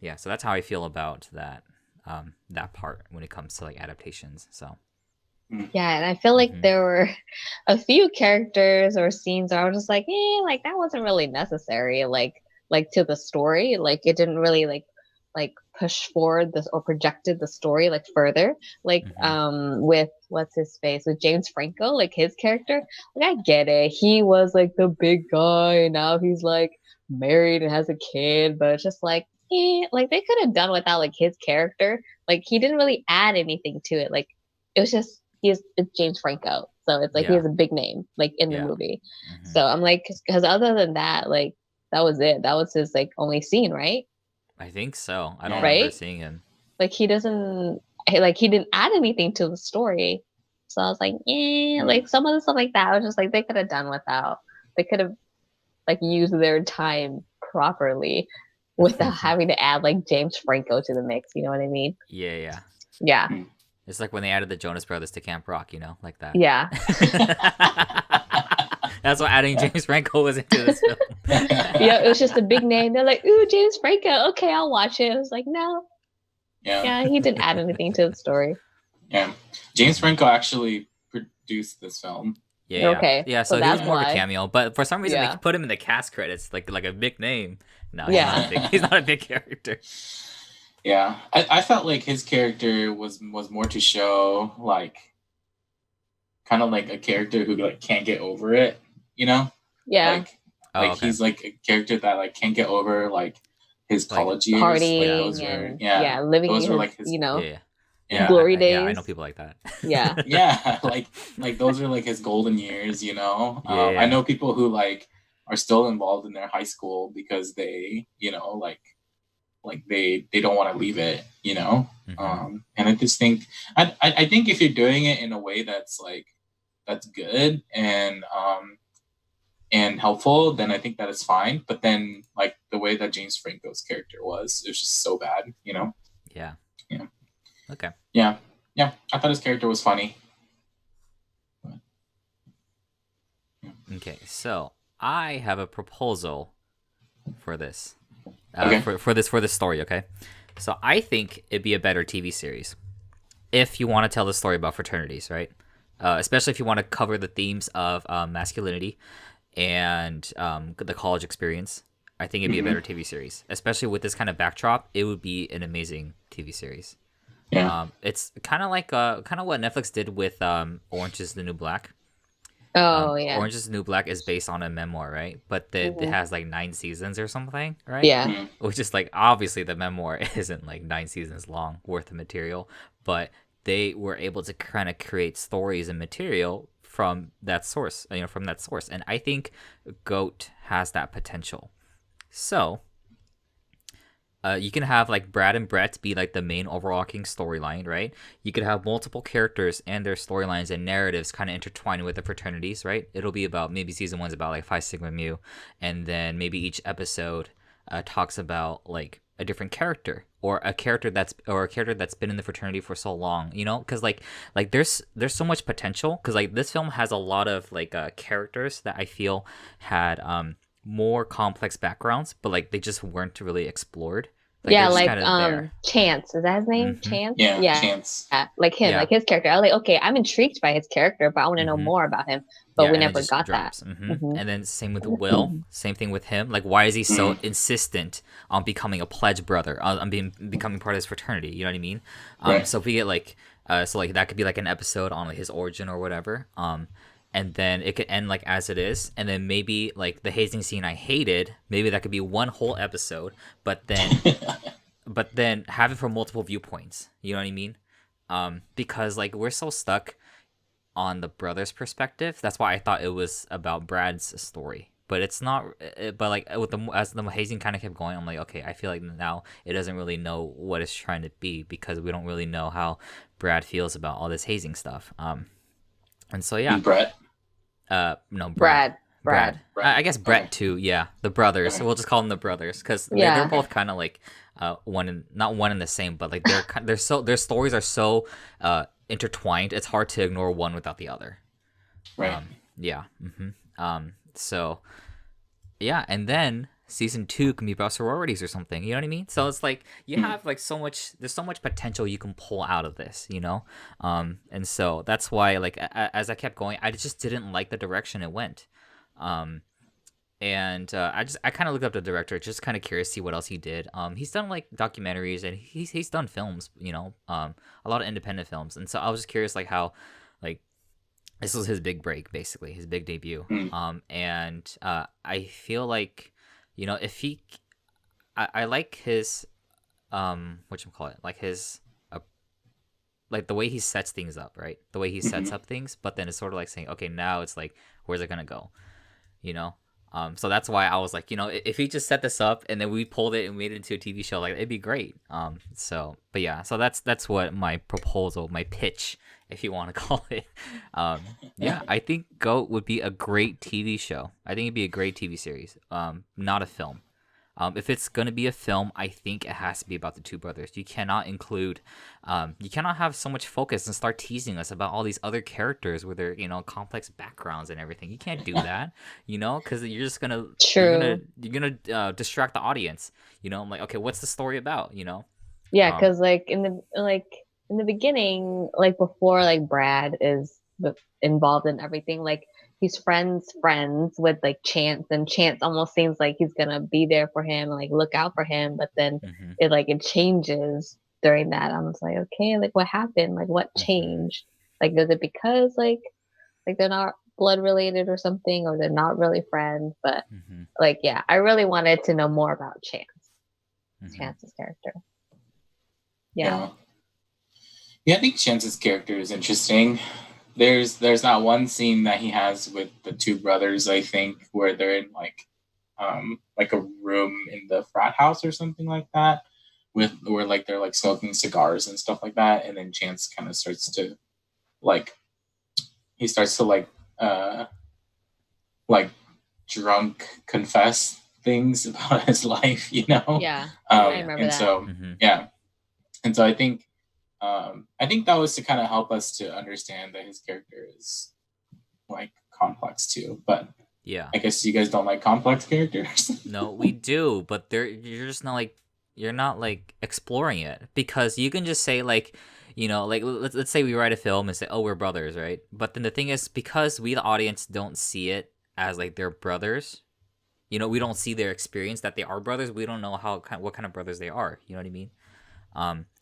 Yeah. So that's how I feel about that part when it comes to like adaptations. So. Yeah, and I feel like Mm-hmm. there were a few characters or scenes where I was just like, like that wasn't really necessary, like to the story. Like it didn't really like push forward this or projected the story like further. Like with what's his face, with James Franco, like his character. Like I get it. He was like the big guy, and now he's like married and has a kid, but it's just like like they could have done without like his character. Like he didn't really add anything to it. Like it was just it's James Franco, so it's like he Yeah. has a big name like in the Yeah. movie. Mhm. So I'm like, because other than that, like that was it. That was his like only scene, right? I think so. I don't Yeah. remember Right? seeing him. Like he doesn't like he didn't add anything to the story. So I was like, like some of the stuff like that, I was just like they could have done without. They could have like used their time properly without having to add like James Franco to the mix. You know what I mean? Yeah, yeah. Yeah, It's like when they added the Jonas Brothers to Camp Rock, you know, like that. yeah. That's why adding James Franco was into this film. Yeah, it was just a big name. They're like, ooh, James Franco. Okay, I'll watch it. I was like, no. Yeah, he didn't add anything to the story. Yeah. James Franco actually produced this film. Yeah, Okay, yeah. so So he was that's more of a why. cameo, but for some reason Yeah. they put him in the cast credits, like a big name. No, Yeah. he's not a big character. Yeah. I felt like his character was more to show like kind of like a character who like can't get over it, you know? Yeah, Like Okay. he's like a character that like can't get over like his Like, college years. partying Like, those were, and yeah, living those his, were like his, you know, Yeah, yeah, glory yeah. I days. know people like that. Yeah. yeah, like those are like his golden years, you know. Yeah. I know people who like are still involved in their high school because they, you know, like they don't want to leave it, you know. Mhm. And I just think I think if you're doing it in a way that's like that's good and helpful, then I think that is fine. But then like the way that James Franco's character was, it was just so bad, you know. Yeah. Yeah. Okay. Yeah, I thought his character was funny. Okay. So I have a proposal for this. Okay. For this story. Okay. So I think it'd be a better TV series if you want to tell the story about fraternities, right? Especially if you want to cover the themes of masculinity and the college experience. I think it'd be a better TV series, especially with this kind of backdrop. It would be an amazing TV series. Yeah. It's kind of like what Netflix did with Orange is the New Black. Oh, yeah. Orange is the New Black is based on a memoir, right? But it Mhm. has like 9 seasons or something, right? Yeah. Mhm. Which is like obviously the memoir isn't like 9 seasons long worth of material, but they were able to kind of create stories and material from that source, and I think Goat has that potential. So you can have like Brad and Brett be like the main overarching storyline, right? You could have multiple characters and their storylines and narratives kind of intertwined with the fraternities, right? It'll be about maybe season one's about like Phi Sigma Mu, and then maybe each episode talks about like a different character or a character that's been in the fraternity for so long, you know? Because like there's so much potential. Because like this film has a lot of like characters that I feel had more complex backgrounds, but like they just weren't really explored. Like, yeah, they're just like kind of there. Chance. Is that his name? Mhm. Chance? Yeah, Chance. Yeah, like him, Yeah. like his character. I was like, okay, I'm intrigued by his character, but I want to know Mhm. more about him. But Yeah, we and it never just got drops. that. Mhm. Mhm. And then same with Will. Same thing with him. Like, why is he so insistent on becoming a pledge brother, on becoming part of his fraternity? You know what I mean? Right. So if we get like, so like that could be like an episode on like his origin or whatever. And then it could end like as it is, and then maybe like the hazing scene I hated. Maybe that could be one whole episode, but then have it from multiple viewpoints. You know what I mean? Because like we're so stuck on the brother's perspective. That's why I thought it was about Brad's story, but it's not. But like as the hazing kind of kept going, I'm like, okay, I feel like now it doesn't really know what it's trying to be because we don't really know how Brad feels about all this hazing stuff. And so yeah, Brett. No, Brad. I guess Brett Okay. too. Yeah, the brothers. Okay. We'll just call them the brothers because Yeah. they're both kind of like not one and the same, but like they're so their stories are so intertwined. It's hard to ignore one without the other. Right. Yeah. So yeah, and then season 2 can be about sororities or something. You know what I mean? So it's like you have like so much. There's so much potential you can pull out of this. You know. And so that's why like as I kept going, I just didn't like the direction it went. And I kind of looked up the director, just kind of curious to see what else he did. He's done like documentaries and he's done films, you know, a lot of independent films. And so I was just curious, like how, like this was his big break, basically his big debut. And I feel like, you know, if he, I like his, whatchamacallit, like his, like the way he sets things up, right? The way he sets Mhm. up things, but then it's sort of like saying, okay, now it's like, where's it gonna go? You know. So that's why I was like, if he just set this up and then we pulled it and made it into a TV show, like it'd be great. But yeah, so that's what my proposal, my pitch, if you want to call it. Yeah, I think Goat would be a great TV show. I think it'd be a great TV series. Not a film. If it's gonna be a film, I think it has to be about the two brothers. You cannot you cannot have so much focus and start teasing us about all these other characters with their complex backgrounds and everything. You can't do that, because you're just gonna True. distract the audience. I'm like, okay, what's the story about? Yeah, Um, because in the beginning, like before like Brad is involved in everything, like he's friends with like Chance, and Chance almost seems like he's gonna be there for him and like look out for him, but then mhm, it changes during that. I'm just like, okay, like what happened? Like what mhm, changed? Like is it because like they're not blood related or something, or they're not really friends? But mhm, like yeah, I really wanted to know more about mhm. Chance's character. Yeah. Yeah. Yeah, I think Chance's character is interesting. There's not one scene that he has with the two brothers, I think, where they're in like a room in the frat house or something like that, with where like they're like smoking cigars and stuff like that, and then Chance kind of like starts to uh like drunk confess things about his life, Yeah. Yeah, I yeah. remember And that. so Mhm. yeah, and so I think that was to kind of help us to understand that his character is like complex too. But Yeah. I guess you guys don't like complex characters. No, we do, but you're just not like you're not like exploring it because you can just say like, like let's say we write a film and say, "Oh, we're brothers," right? But then the thing is because we the audience don't see it as like they're brothers, we don't see their experience that they are brothers. We don't know what kind of brothers they are. You know what I mean?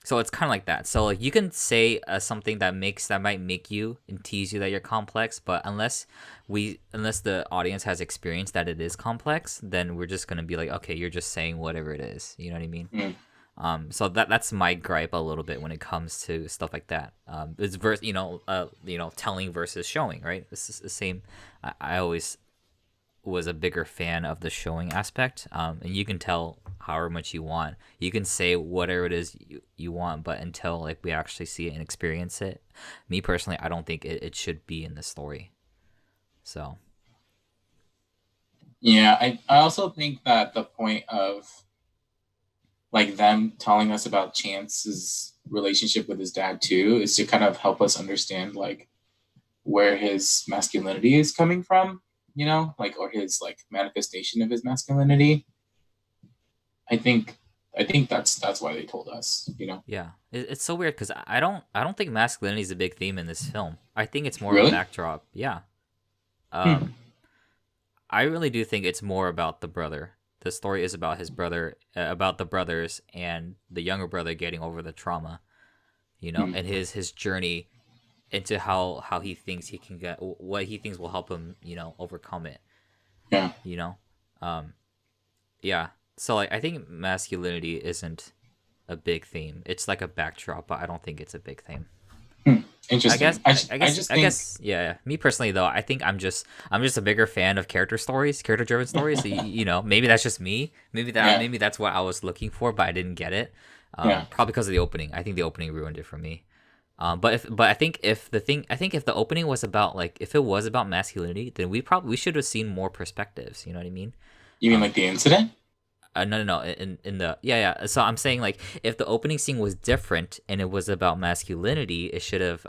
So it's kind of like that. So like you can say something that might make you and tease you that you're complex, but unless the audience has experience that it is complex, then we're just gonna be like, okay, you're just saying whatever it is. You know what I mean? Mm. So that's my gripe a little bit when it comes to stuff like that. It's telling versus showing, right? This is the same. I always was a bigger fan of the showing aspect. And you can tell however much you want. You can say whatever it is you want, but until like we actually see it and experience it, me personally, I don't think it should be in the story. So Yeah, I also think that the point of like them telling us about Chance's relationship with his dad too is to kind of help us understand like where his masculinity is coming from, like or his like manifestation of his masculinity. I think I think that's why they told us. yeah, it's so weird because I don't think masculinity is a big theme in this film. I think it's more of a Really? backdrop. Yeah. Hmm. Um, I really do think it's more about the brother. The story is about his brother, about the brothers and the younger brother getting over the trauma, Hmm. and his journey into how he thinks he can get what he thinks will help him, overcome it, Yeah. you know. Um, yeah. So like I think masculinity isn't a big theme. It's like a backdrop, but I don't think it's a big theme. Hmm. I guess Interesting. I just I think guess yeah. Me personally though, I think I'm just a bigger fan of character driven stories. So, maybe that's just me. yeah, Maybe that's what I was looking for, but I didn't get it. yeah. Probably because of the opening. I think the opening ruined it for me. But I think if the opening was about like if it was about masculinity, then we should have seen more perspectives. You know what I mean? You mean like Um, the incident? no. In the yeah. So I'm saying like if the opening scene was different and it was about masculinity, it should have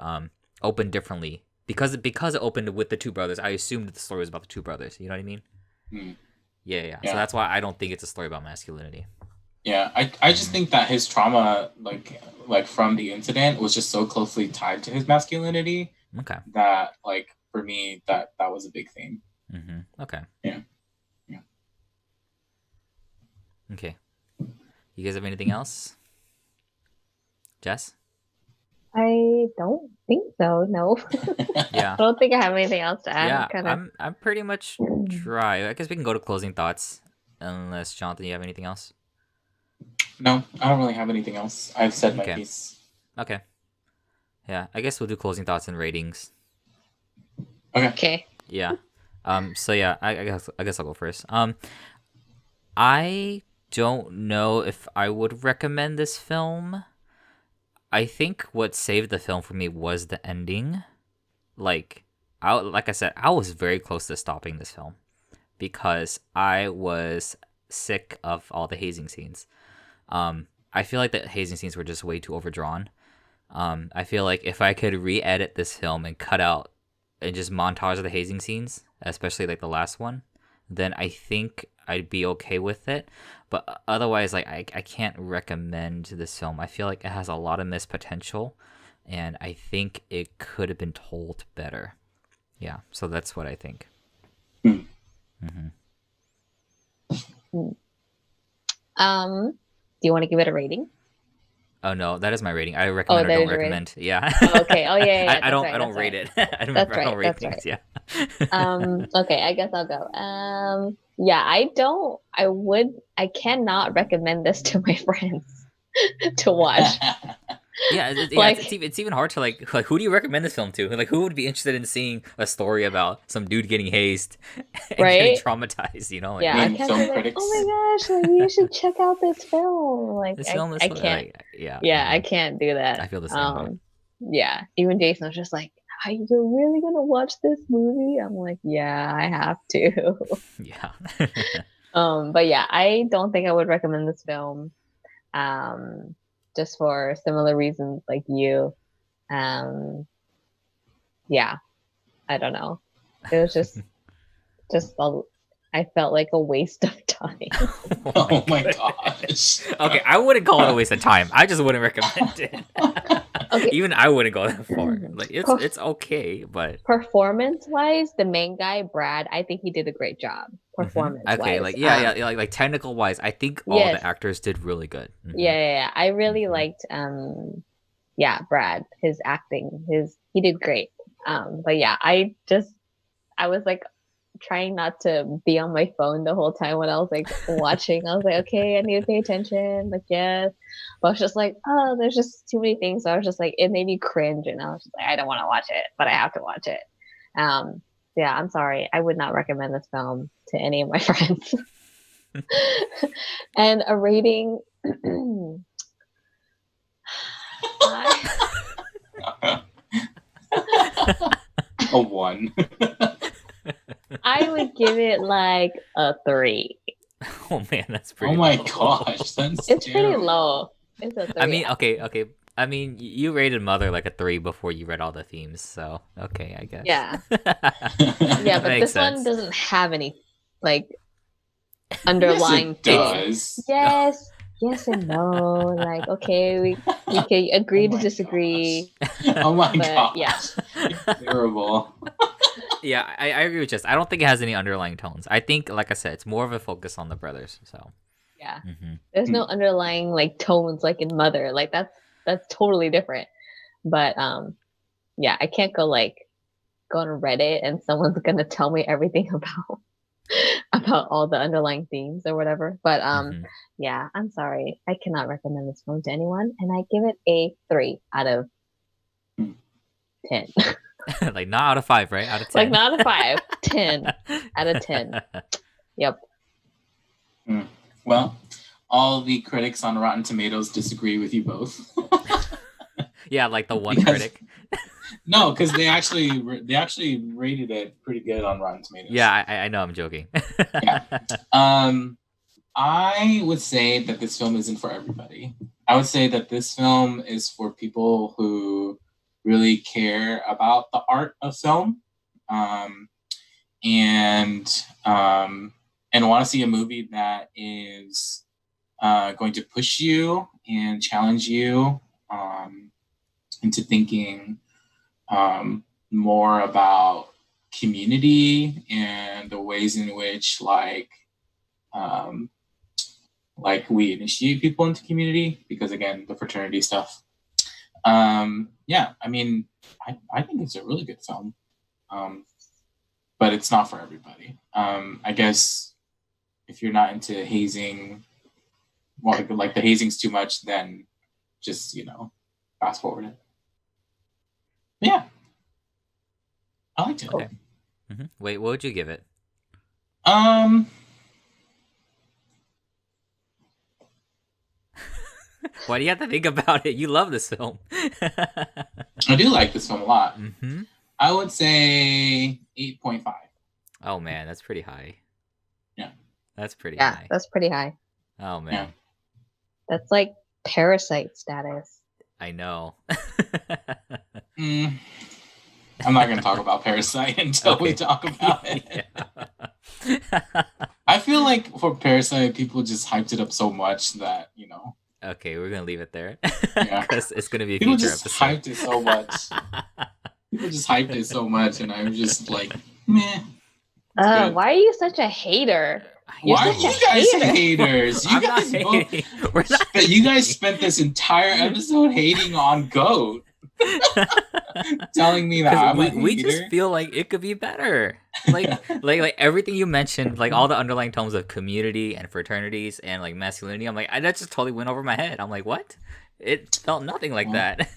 opened differently because it opened with the two brothers. I assumed that the story was about the two brothers. You know what I mean? Hmm. Yeah. So Yeah. that's why I don't think it's a story about masculinity. Yeah, I just think that his trauma, like from the incident, was just so closely tied to his masculinity Okay. that, like, for me, that was a big thing. Okay. Yeah, yeah. Okay. You guys have anything else, Jess? I don't think so. No. Yeah. I don't think I have anything else to add. I'm Yeah, kind of. I'm pretty much dry. I guess we can go to closing thoughts, unless Jonathan, you have anything else? No, I don't really have anything else. I've said my Okay, piece. okay. Yeah, I guess we'll do closing thoughts and ratings. Okay. Okay. Yeah. So yeah, I guess I'll go first. I don't know if I would recommend this film. I think what saved the film for me was the ending. Like I said, I was very close to stopping this film because I was sick of all the hazing scenes. I feel like the hazing scenes were just way too overdrawn. I feel like if I could re-edit this film and cut out and just montage the hazing scenes, especially like the last one, then I think I'd be okay with it. But otherwise, like I can't recommend this film. I feel like it has a lot of missed potential, and I think it could have been told better. Yeah, so that's what I think. Hmm. Do you want to give it a rating? Oh no, that is my rating. I recommend or that don't is your rating. recommend. Yeah. Oh, okay. Oh, yeah. I don't. Right, I don't that's rate right. it. I don't That's remember. I don't rate right. things. Yeah. Okay, I guess I'll go. Yeah, I cannot recommend this to my friends to watch. Yeah, it's Like, it's even hard to like who do you recommend this film to? Like who would be interested in seeing a story about some dude getting hazed and getting right? traumatized? You know, like Yeah, I When can't film say like, critics. oh my gosh, like you should check out this film. Like, this film is I can't. like yeah. Yeah, I can't do that. I feel the same way. Yeah, even Jason was just like, are you really gonna watch this movie? I'm like, yeah, I have to. Yeah. But yeah, I don't think I would recommend this film. Just for similar reasons like you. Yeah, I don't know. It was I felt like a waste of time. Oh my gosh. Okay, I wouldn't call it a waste of time. I just wouldn't recommend it. Okay. Even I wouldn't go that far. Like Perf- it's okay, but Performance wise, the main guy, Brad, I think he did a great job. Performance wise. okay, like yeah, like technical wise, I think all Yes. the actors did really good. Yeah. I really liked Brad, his acting. He did great. But yeah, I was like trying not to be on my phone the whole time when I was like watching. I was like, okay, I need to pay attention. Like, yes. But I was just like, oh, there's just too many things. So I was just like, it made me cringe. And I was just like, I don't want to watch it, but I have to watch it. Yeah, I'm sorry. I would not recommend this film to any of my friends. And a rating. A 1. I would give it like a 3. Oh man, that's pretty. Oh my low. gosh, that's It's terrible. pretty low. It's a 3. I mean, okay. I mean, you rated Mother like a 3 before you read all the themes, so okay, I guess. Yeah. Yeah, but Makes this one sense. doesn't have any like underlying yes, it themes. does. Yes and no. Like, okay, we can agree to disagree. Oh my But, gosh. yeah. Terrible. Yeah, I agree with Jess. I don't think it has any underlying tones. I think, like I said, it's more of a focus on the brothers. So Yeah. Mhm. There's no underlying like tones like in Mother. Like that's totally different. But yeah, I can't go on Reddit and someone's gonna tell me everything about all the underlying themes or whatever. But yeah, I'm sorry. I cannot recommend this film to anyone, and I give it a 3 out of 10. like not out of 5, right? Out of 10. Like not out of 5, 10 out of 10. Yep. Well, all the critics on Rotten Tomatoes disagree with you both. Yeah, like the one Because- critic. No, because they actually rated it pretty good on Rotten Tomatoes. Yeah, I know. I'm joking. Yeah. I would say that this film isn't for everybody. I would say that this film is for people who really care about the art of film, and want to see a movie that is going to push you and challenge you into thinking more about community and the ways in which like we initiate people into community, because again, the fraternity stuff. Yeah, I mean, I think it's a really good film, but it's not for everybody. I guess if you're not into hazing, like the hazing's too much, then just fast forward it. Yeah, I liked it. Cool. Okay. Wait, what would you give it? Um, Why do you have to think about it? You love this film. I do like this film a lot. Mm-hmm. I would say 8.5. Oh man, that's pretty high. Yeah. That's pretty Yeah, high. that's pretty high. Oh man. Yeah. That's like Parasite status. I know. I'm not going to talk about Parasite until we talk about it. I feel like for Parasite, people just hyped it up so much that, Okay, we're gonna leave it there. Yeah. Because it's gonna be a people future just episode. hyped it so much. People just hyped it so much, and I'm just like, meh. It's good. Why are you such a hater? You're Why are such you a guys hater. haters? You I'm not guys both. hating. We're not You guys spent this entire episode hating on Goat, telling me that I'm a hater. we just feel like it could be better. Like everything you mentioned, like all the underlying tones of community and fraternities and like masculinity. I'm like, that just totally went over my head. I'm like, what? It felt nothing like that.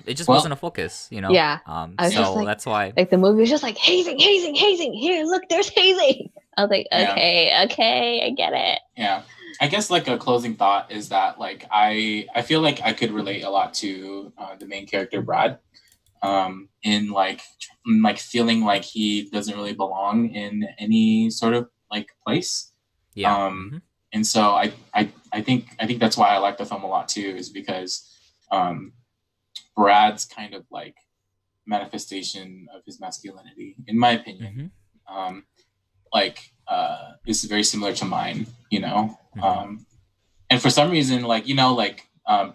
It just wasn't a focus, Yeah. I was So just like- that's why. Like the movie was just like hazing. Here, look, there's hazing. I was like, Yeah. okay, I get it. Yeah. I guess like a closing thought is that like I feel like I could relate a lot to the main character Brad, in like feeling like he doesn't really belong in any sort of like place. Yeah. And so I think that's why I like the film a lot too, is because Brad's kind of like manifestation of his masculinity, in my opinion, is very similar to mine, and for some reason,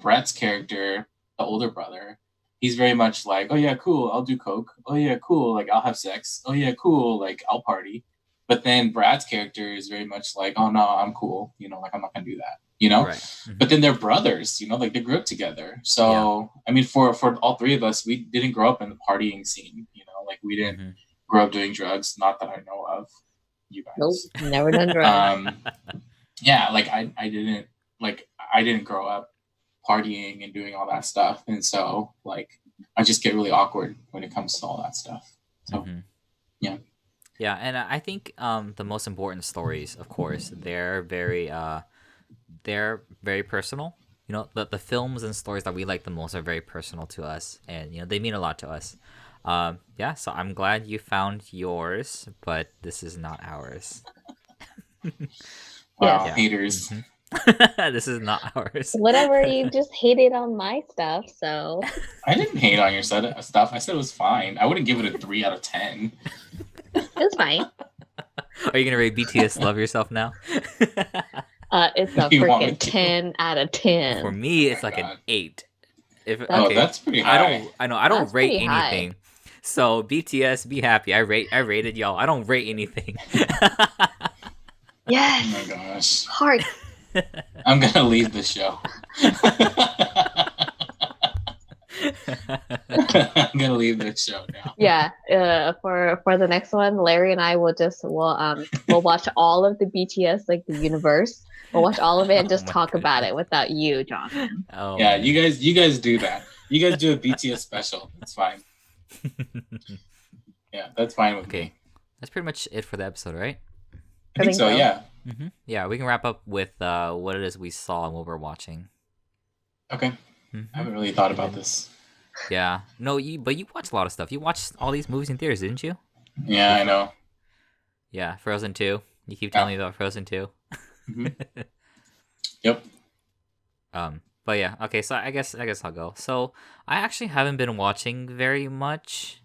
Brett's character, the older brother, he's very much like, oh yeah, cool, I'll do coke. Oh yeah, cool, like I'll have sex. Oh yeah, cool, like I'll party. But then Brad's character is very much like, oh no, I'm cool, like I'm not gonna do that, Right. But then they're brothers, like they grew up together. So I mean, for all three of us, we didn't grow up in the partying scene, like we didn't grow up doing drugs, not that I know of. You guys, Nope, never done drugs. Yeah, like I didn't grow up partying and doing all that stuff, and so like I just get really awkward when it comes to all that stuff. So Yeah, and I think the most important stories, of course, they're very personal. The films and stories that we like the most are very personal to us, and they mean a lot to us. So I'm glad you found yours, but this is not ours. wow, Yeah. haters. This is not ours. Whatever, you just hated on my stuff, so I didn't hate on your stuff. I said it was fine. I wouldn't give it a 3 out of 10. it was fine. Are you gonna rate BTS Love Yourself now? It's a You want me freaking to? 10 out of 10. For me, it's my like an God. 8. Oh, that's pretty high. I don't That's rate pretty high. anything. So BTS, be happy. I rated y'all. I don't rate anything. Yes, Oh my gosh. heart. I'm gonna leave the show. I'm gonna leave the show now. Yeah, for the next one, Larry and I we'll watch all of the BTS, like the universe. We'll watch all of it and Oh just my talk about goodness. it without you, Jonathan. Oh, Yeah, man. you guys do that. You guys do a BTS special. It's fine. Yeah, that's fine with Okay. me. That's pretty much it for the episode, right? I think so. Yeah. Yeah, we can wrap up with what it is we saw and what we're watching. Okay. I haven't really thought about this. Yeah. No, but you watched a lot of stuff. You watched all these movies in theaters, didn't you? Yeah, I know. Yeah, Frozen 2. You keep telling me about Frozen 2. Yep. But yeah, okay, so I guess I'll go. So I actually haven't been watching very much.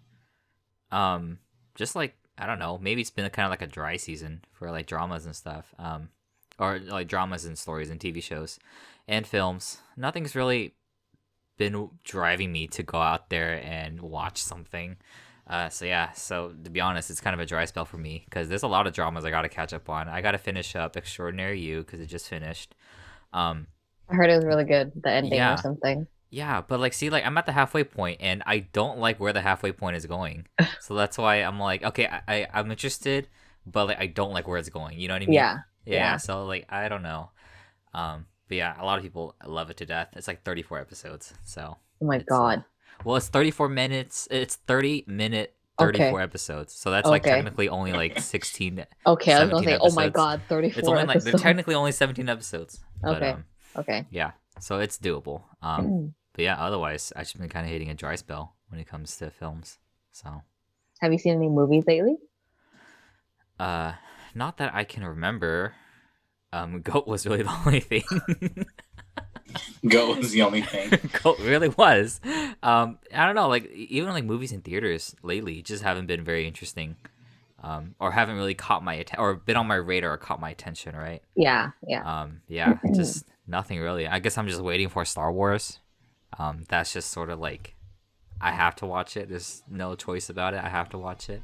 Just like, I don't know, maybe it's been kind of like a dry season for like dramas and stuff. Or like dramas and stories and TV shows and films. Nothing's really been driving me to go out there and watch something. So to be honest, it's kind of a dry spell for me because there's a lot of dramas I gotta catch up on. I gotta finish up Extraordinary You because it just finished. I heard it was really good, the ending Yeah. or something. Yeah, but like, see, like I'm at the halfway point, and I don't like where the halfway point is going. So that's why I'm like, okay, I'm interested, but like I don't like where it's going. You know what I mean? Yeah. Yeah. So like, I don't know. But yeah, a lot of people love it to death. It's like 34 episodes. So. Oh my It's, god. Well, it's 34 minutes. It's 30-minute, Okay. 34 episodes. So that's like Okay. technically only like 16, Okay, I was gonna 17 say, oh my episodes. god, It's 34 only like they're episodes. technically only 17 episodes. But Okay. Okay. yeah. So it's doable. But yeah, otherwise I've just been kind of hitting a dry spell when it comes to films. So Have you seen any movies lately? not that I can remember. Goat was really the only thing. Go was the only thing. Goat really was. I don't know, like even like movies in theaters lately just haven't been very interesting. Or haven't really caught my or been on my radar or caught my attention, right? Yeah. Yeah, just nothing really. I guess I'm just waiting for Star Wars. That's just sort of like I have to watch it. There's no choice about it. I have to watch it.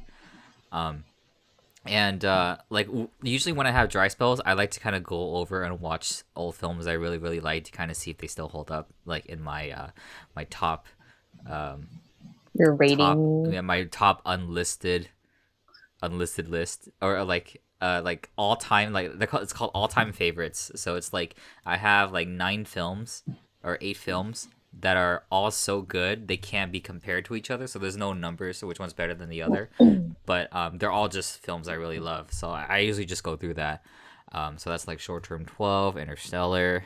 And like usually when I have dry spells, I like to kind of go over and watch old films I really really like to kind of see if they still hold up, like in my my top Your rating. my top unlisted list, or like all time, like it's called all time favorites. So it's like I have like 9 films or 8 films that are all so good they can't be compared to each other. So there's no numbers, so which one's better than the other. But they're all just films I really love. So I usually just go through that. So that's like Short Term 12, Interstellar.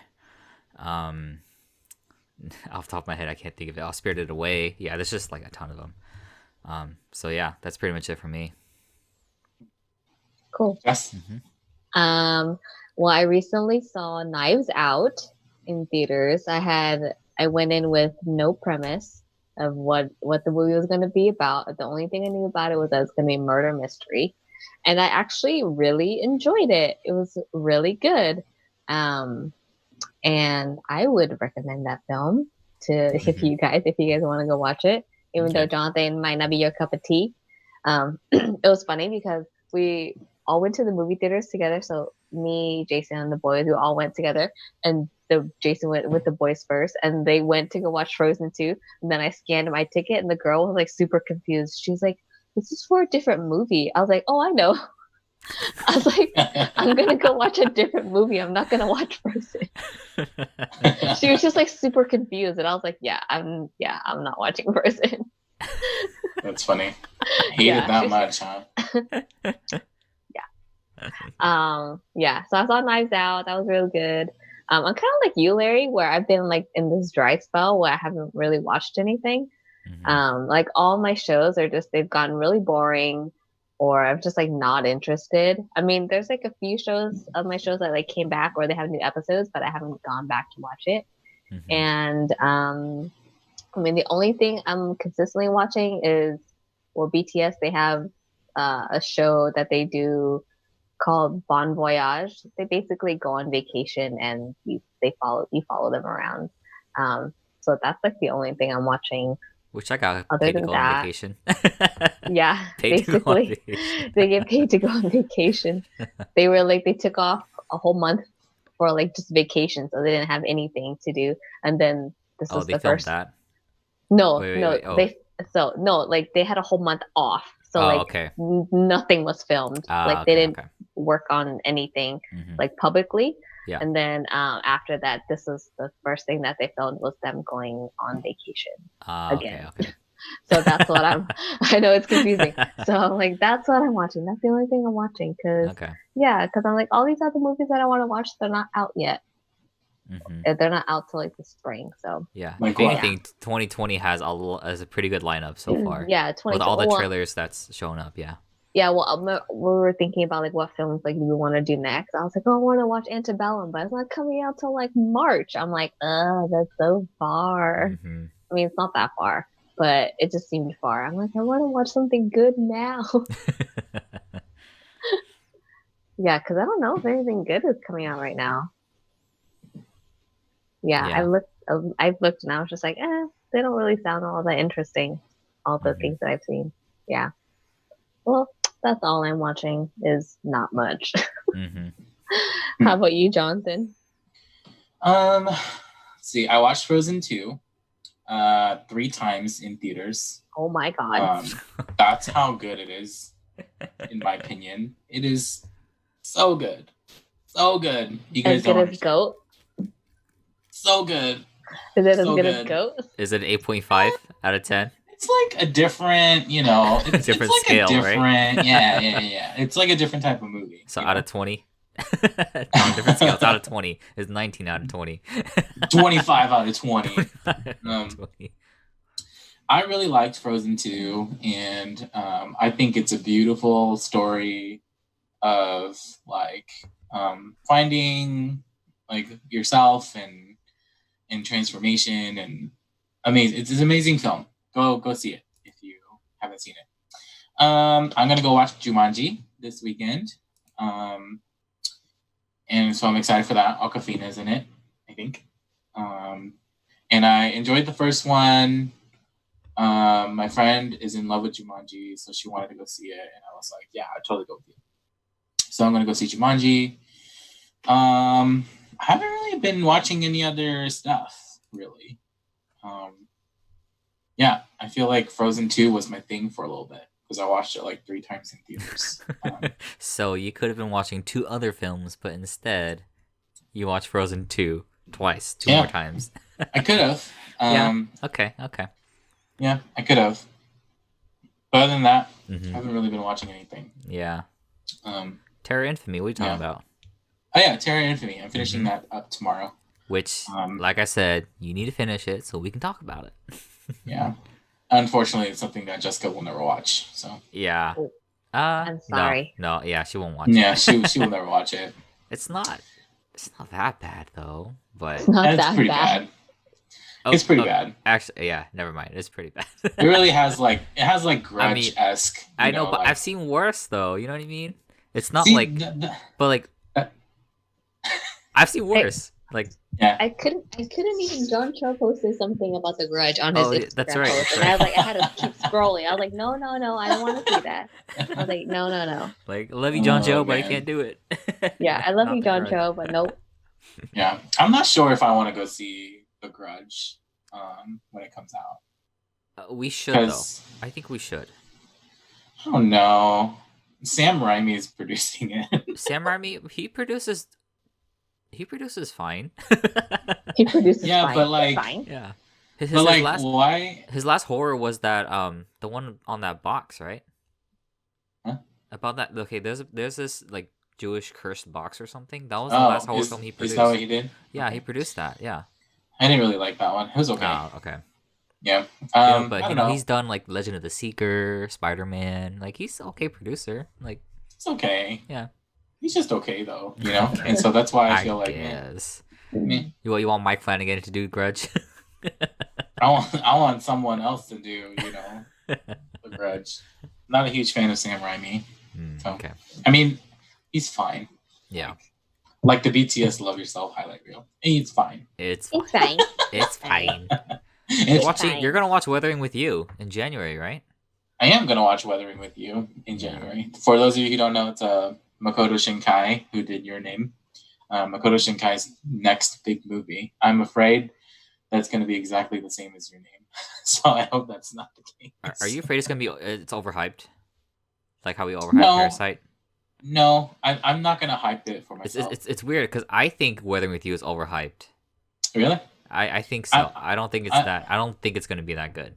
Off the top of my head, I can't think of it. I'll Spirited Away. Yeah, there's just like a ton of them. So yeah, that's pretty much it for me. Cool. Yes. Well, I recently saw Knives Out in theaters. I went in with no premise of what the movie was going to be about. The only thing I knew about it was that it's going to be a murder mystery, and I actually really enjoyed it. It was really good, and I would recommend that film to if you guys want to go watch it, even though Jonathan might not be your cup of tea. It was funny because we all went to the movie theaters together. So me, Jason, and the boys, we all went together, and Jason went with the boys first, and they went to go watch Frozen 2. And then I scanned my ticket, and the girl was like super confused. She was like, "This is for a different movie." I was like, "Oh, I know." I was like, "I'm gonna go watch a different movie. I'm not gonna watch Frozen." She was just like super confused, and I was like, I'm not watching Frozen." That's funny. I hate it that much, huh? Yeah. So I saw Knives Out. That was really good. I'm kind of like you, Larry, where I've been like in this dry spell where I haven't really watched anything. Like all my shows are just they've gotten really boring, or I'm just like not interested. I mean, there's like a few shows of my shows that like came back or they have new episodes, but I haven't gone back to watch it. And I mean, the only thing I'm consistently watching is, well, BTS. They have a show that they do called Bon Voyage. They basically go on vacation and you follow them around. So that's like the only thing I'm watching. Which I got Other paid to than go that, on vacation. Yeah, Paid to go on basically, vacation. they get paid to go on vacation. They were like they took off a whole month for like just vacation, so they didn't have anything to do. And then this was they the filmed first. that? No, Wait, oh. like they had a whole month off. So okay. nothing was filmed. Like they didn't work on anything like publicly. Yeah. And then after that, this was the first thing that they filmed was them going on vacation again. Okay. So that's what I know it's confusing. So like that's what I'm watching. That's the only thing I'm watching because I'm like all these other movies that I want to watch, they're not out yet. They're not out till like the spring. So yeah, if anything, 2020 has a pretty good lineup so far. Yeah, 2020 with all the trailers that's shown up. Yeah. Yeah, well, we were thinking about like what films like we want to do next. I was like, oh, I want to watch Antebellum, but it's not coming out till like March. I'm like, that's so far. I mean, it's not that far, but it just seemed far. I'm like, I want to watch something good now. Yeah, because I don't know if anything good is coming out right now. Yeah. I've looked and I was just like, they don't really sound all that interesting. All the things that I've seen. Yeah. Well, that's all I'm watching is not much. How about you, Jonathan? Let's see. I watched Frozen 2 3 times in theaters. Oh my god. That's how good it is, in my opinion. It is so good. So good. You guys as good as Goat? So good. Is it as So good as good. Goat? Is it an 8.5 out of 10? It's like a different, it's Different like scale, a right? different, yeah. It's like a different type of movie. So you out know? of 20? No, different scales. Out of 20 is 19 out of 20. 25 out of 20. 25 out of Um, 20. I really liked Frozen 2, and I think it's a beautiful story of like finding like yourself and transformation and amazing. It's an amazing film. Go see it if you haven't seen it. I'm gonna go watch Jumanji this weekend, and so I'm excited for that. Awkwafina's in it, I think, and I enjoyed the first one. My friend is in love with Jumanji, so she wanted to go see it, and I was like, "Yeah, I'd totally go with you." So I'm gonna go see Jumanji. I haven't really been watching any other stuff, really. Yeah, I feel like Frozen 2 was my thing for a little bit because I watched it like 3 times in theaters. So you could have been watching 2 other films, but instead you watched Frozen 2 twice, 2 more times. I could have. Yeah. Okay. Yeah, I could have. But other than that, I Mm-hmm. haven't really been watching anything. Yeah. Um, Terror Infamy, what are you talking Yeah. about? oh yeah, Terror Infamy. I'm finishing Mhm. that up tomorrow. Which, Um, like I said, you need to finish it so we can talk about it. Yeah. Unfortunately, it's something that Jessica will never watch. So Yeah. Oh, I'm sorry. No, yeah, she won't watch yeah, it. she will never watch it. It's not that bad though, but It's not It's that pretty bad. bad. It's pretty bad. Actually, yeah, never mind. It's pretty bad. It really has like Grudge-esque. I know, but like, I've seen worse though. You know what I mean? It's not see, like, but like, Uh, I've seen worse. Like, yeah. I couldn't even. John Cho posted something about The Grudge on his Oh, yeah, Instagram that's right, post, that's and I was right. like, I had to keep scrolling. I was like, no, I don't want to see that. I was like, no. like, love you, John Oh, Joe, but I man. can't do it. Yeah, I love Not you, The John Grudge. Cho, but nope. Yeah, I'm not sure if I want to go see The Grudge when it comes out. We should though. 'Cause I think we should. I don't know. Sam Raimi is producing it. Sam Raimi, he produces fine. He produces Yeah, fine. but, like- fine. Yeah. But like, why? His last horror was that the one on that box, right? Huh? About that. Okay, there's this like Jewish cursed box or something. That was Oh, the last horror film he produced. Is that what he did? Yeah, Okay. he produced that. Yeah. I didn't really like that one. It was okay. Oh, okay. Yeah. But I don't know. he's done like Legend of the Seeker, Spider-Man. Like he's an okay producer. Like It's okay. Yeah. He's just okay though, And so that's why I feel like guess. meh. You want Mike Flanagan to do Grudge? I want someone else to do, The Grudge. Not a huge fan of Sam Raimi. So. Okay. I mean, he's fine. Yeah. Like the BTS Love Yourself highlight reel. It's fine. It's It's fine. it's fine. It's fine. You're gonna watch Weathering with You in January, right? I am going to watch Weathering with You in January. For those of you who don't know, it's Makoto Shinkai who did Your Name. Makoto Shinkai's next big movie. I'm afraid that's going to be exactly the same as Your Name. So I hope that's not the case. Are you afraid it's overhyped? Like how we overhyped No. Parasite? No, I'm not going to hype it for myself. It's weird because I think Weathering with You is overhyped. Really? I think so. I don't think I don't think it's gonna be that good.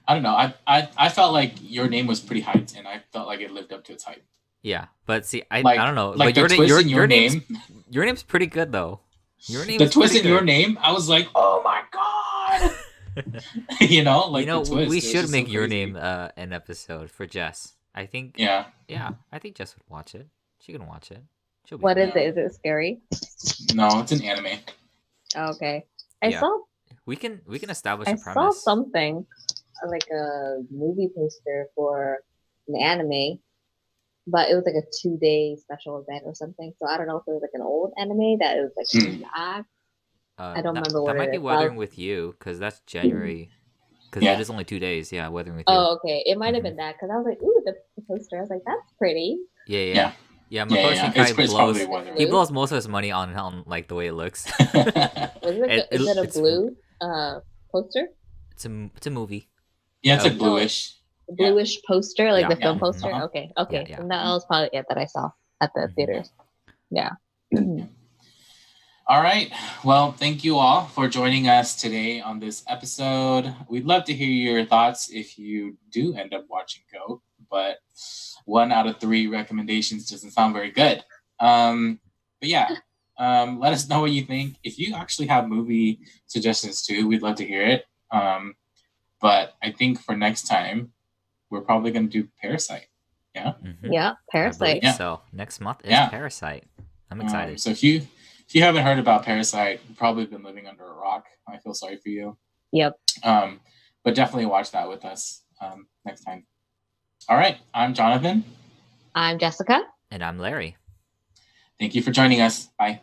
I don't know. I felt like Your Name was pretty hyped, and I felt like it lived up to its hype. Yeah, but see, I Like- don't know. Like but the twist in Your name's, Name, your name's pretty good though. Your name. the is twist pretty in Your good. Name, I was like, oh my god. The twist. We it was should just make so Your crazy. Name an episode for Jess. I think. Yeah. Yeah, I think Jess would watch it. She can watch it. She'll be What fine. is it? Is it scary? No, it's an anime. Oh, okay. I Yeah. saw We can establish I a saw premise. something like a movie poster for an anime, but it was like a 2-day special event or something. So I don't know if it was like an old anime that it was like live. I don't remember what That might it be is. Weathering with You because that's January. Because Yeah. it is only 2 days. Yeah, Weathering with You. Oh, okay. It might have Mhm. been that because I was like, ooh, the poster. I was like, that's pretty. Yeah. Yeah, Makoto Shinkai It's blows. probably Weathering. He blows most of his money on like the way it looks. Was it? Is it a it's- blue poster? It's a movie. Yeah, it's like Oh. bluish. A bluish poster, like Yeah, the film yeah, poster. uh-huh. Okay. Yeah. And that was probably it that I saw at the Mhm. theaters. Yeah. All All right. Well, thank you all for joining us today on this episode. We'd love to hear your thoughts if you do end up watching GOAT, but 1 out of 3 recommendations doesn't sound very good. But yeah, let us know what you think. If you actually have movie suggestions too, we'd love to hear it. But I think for next time, we're probably going to do Parasite. Yeah. Mhm. Yeah, I Parasite. believe Yeah. so. Next month is Yeah. Parasite. I'm excited. So if you haven't heard about Parasite, you've probably been living under a rock. I feel sorry for you. Yep. But definitely watch that with us next time. All right. I'm Jonathan. I'm Jessica. And I'm Larry. Thank you for joining us. Bye.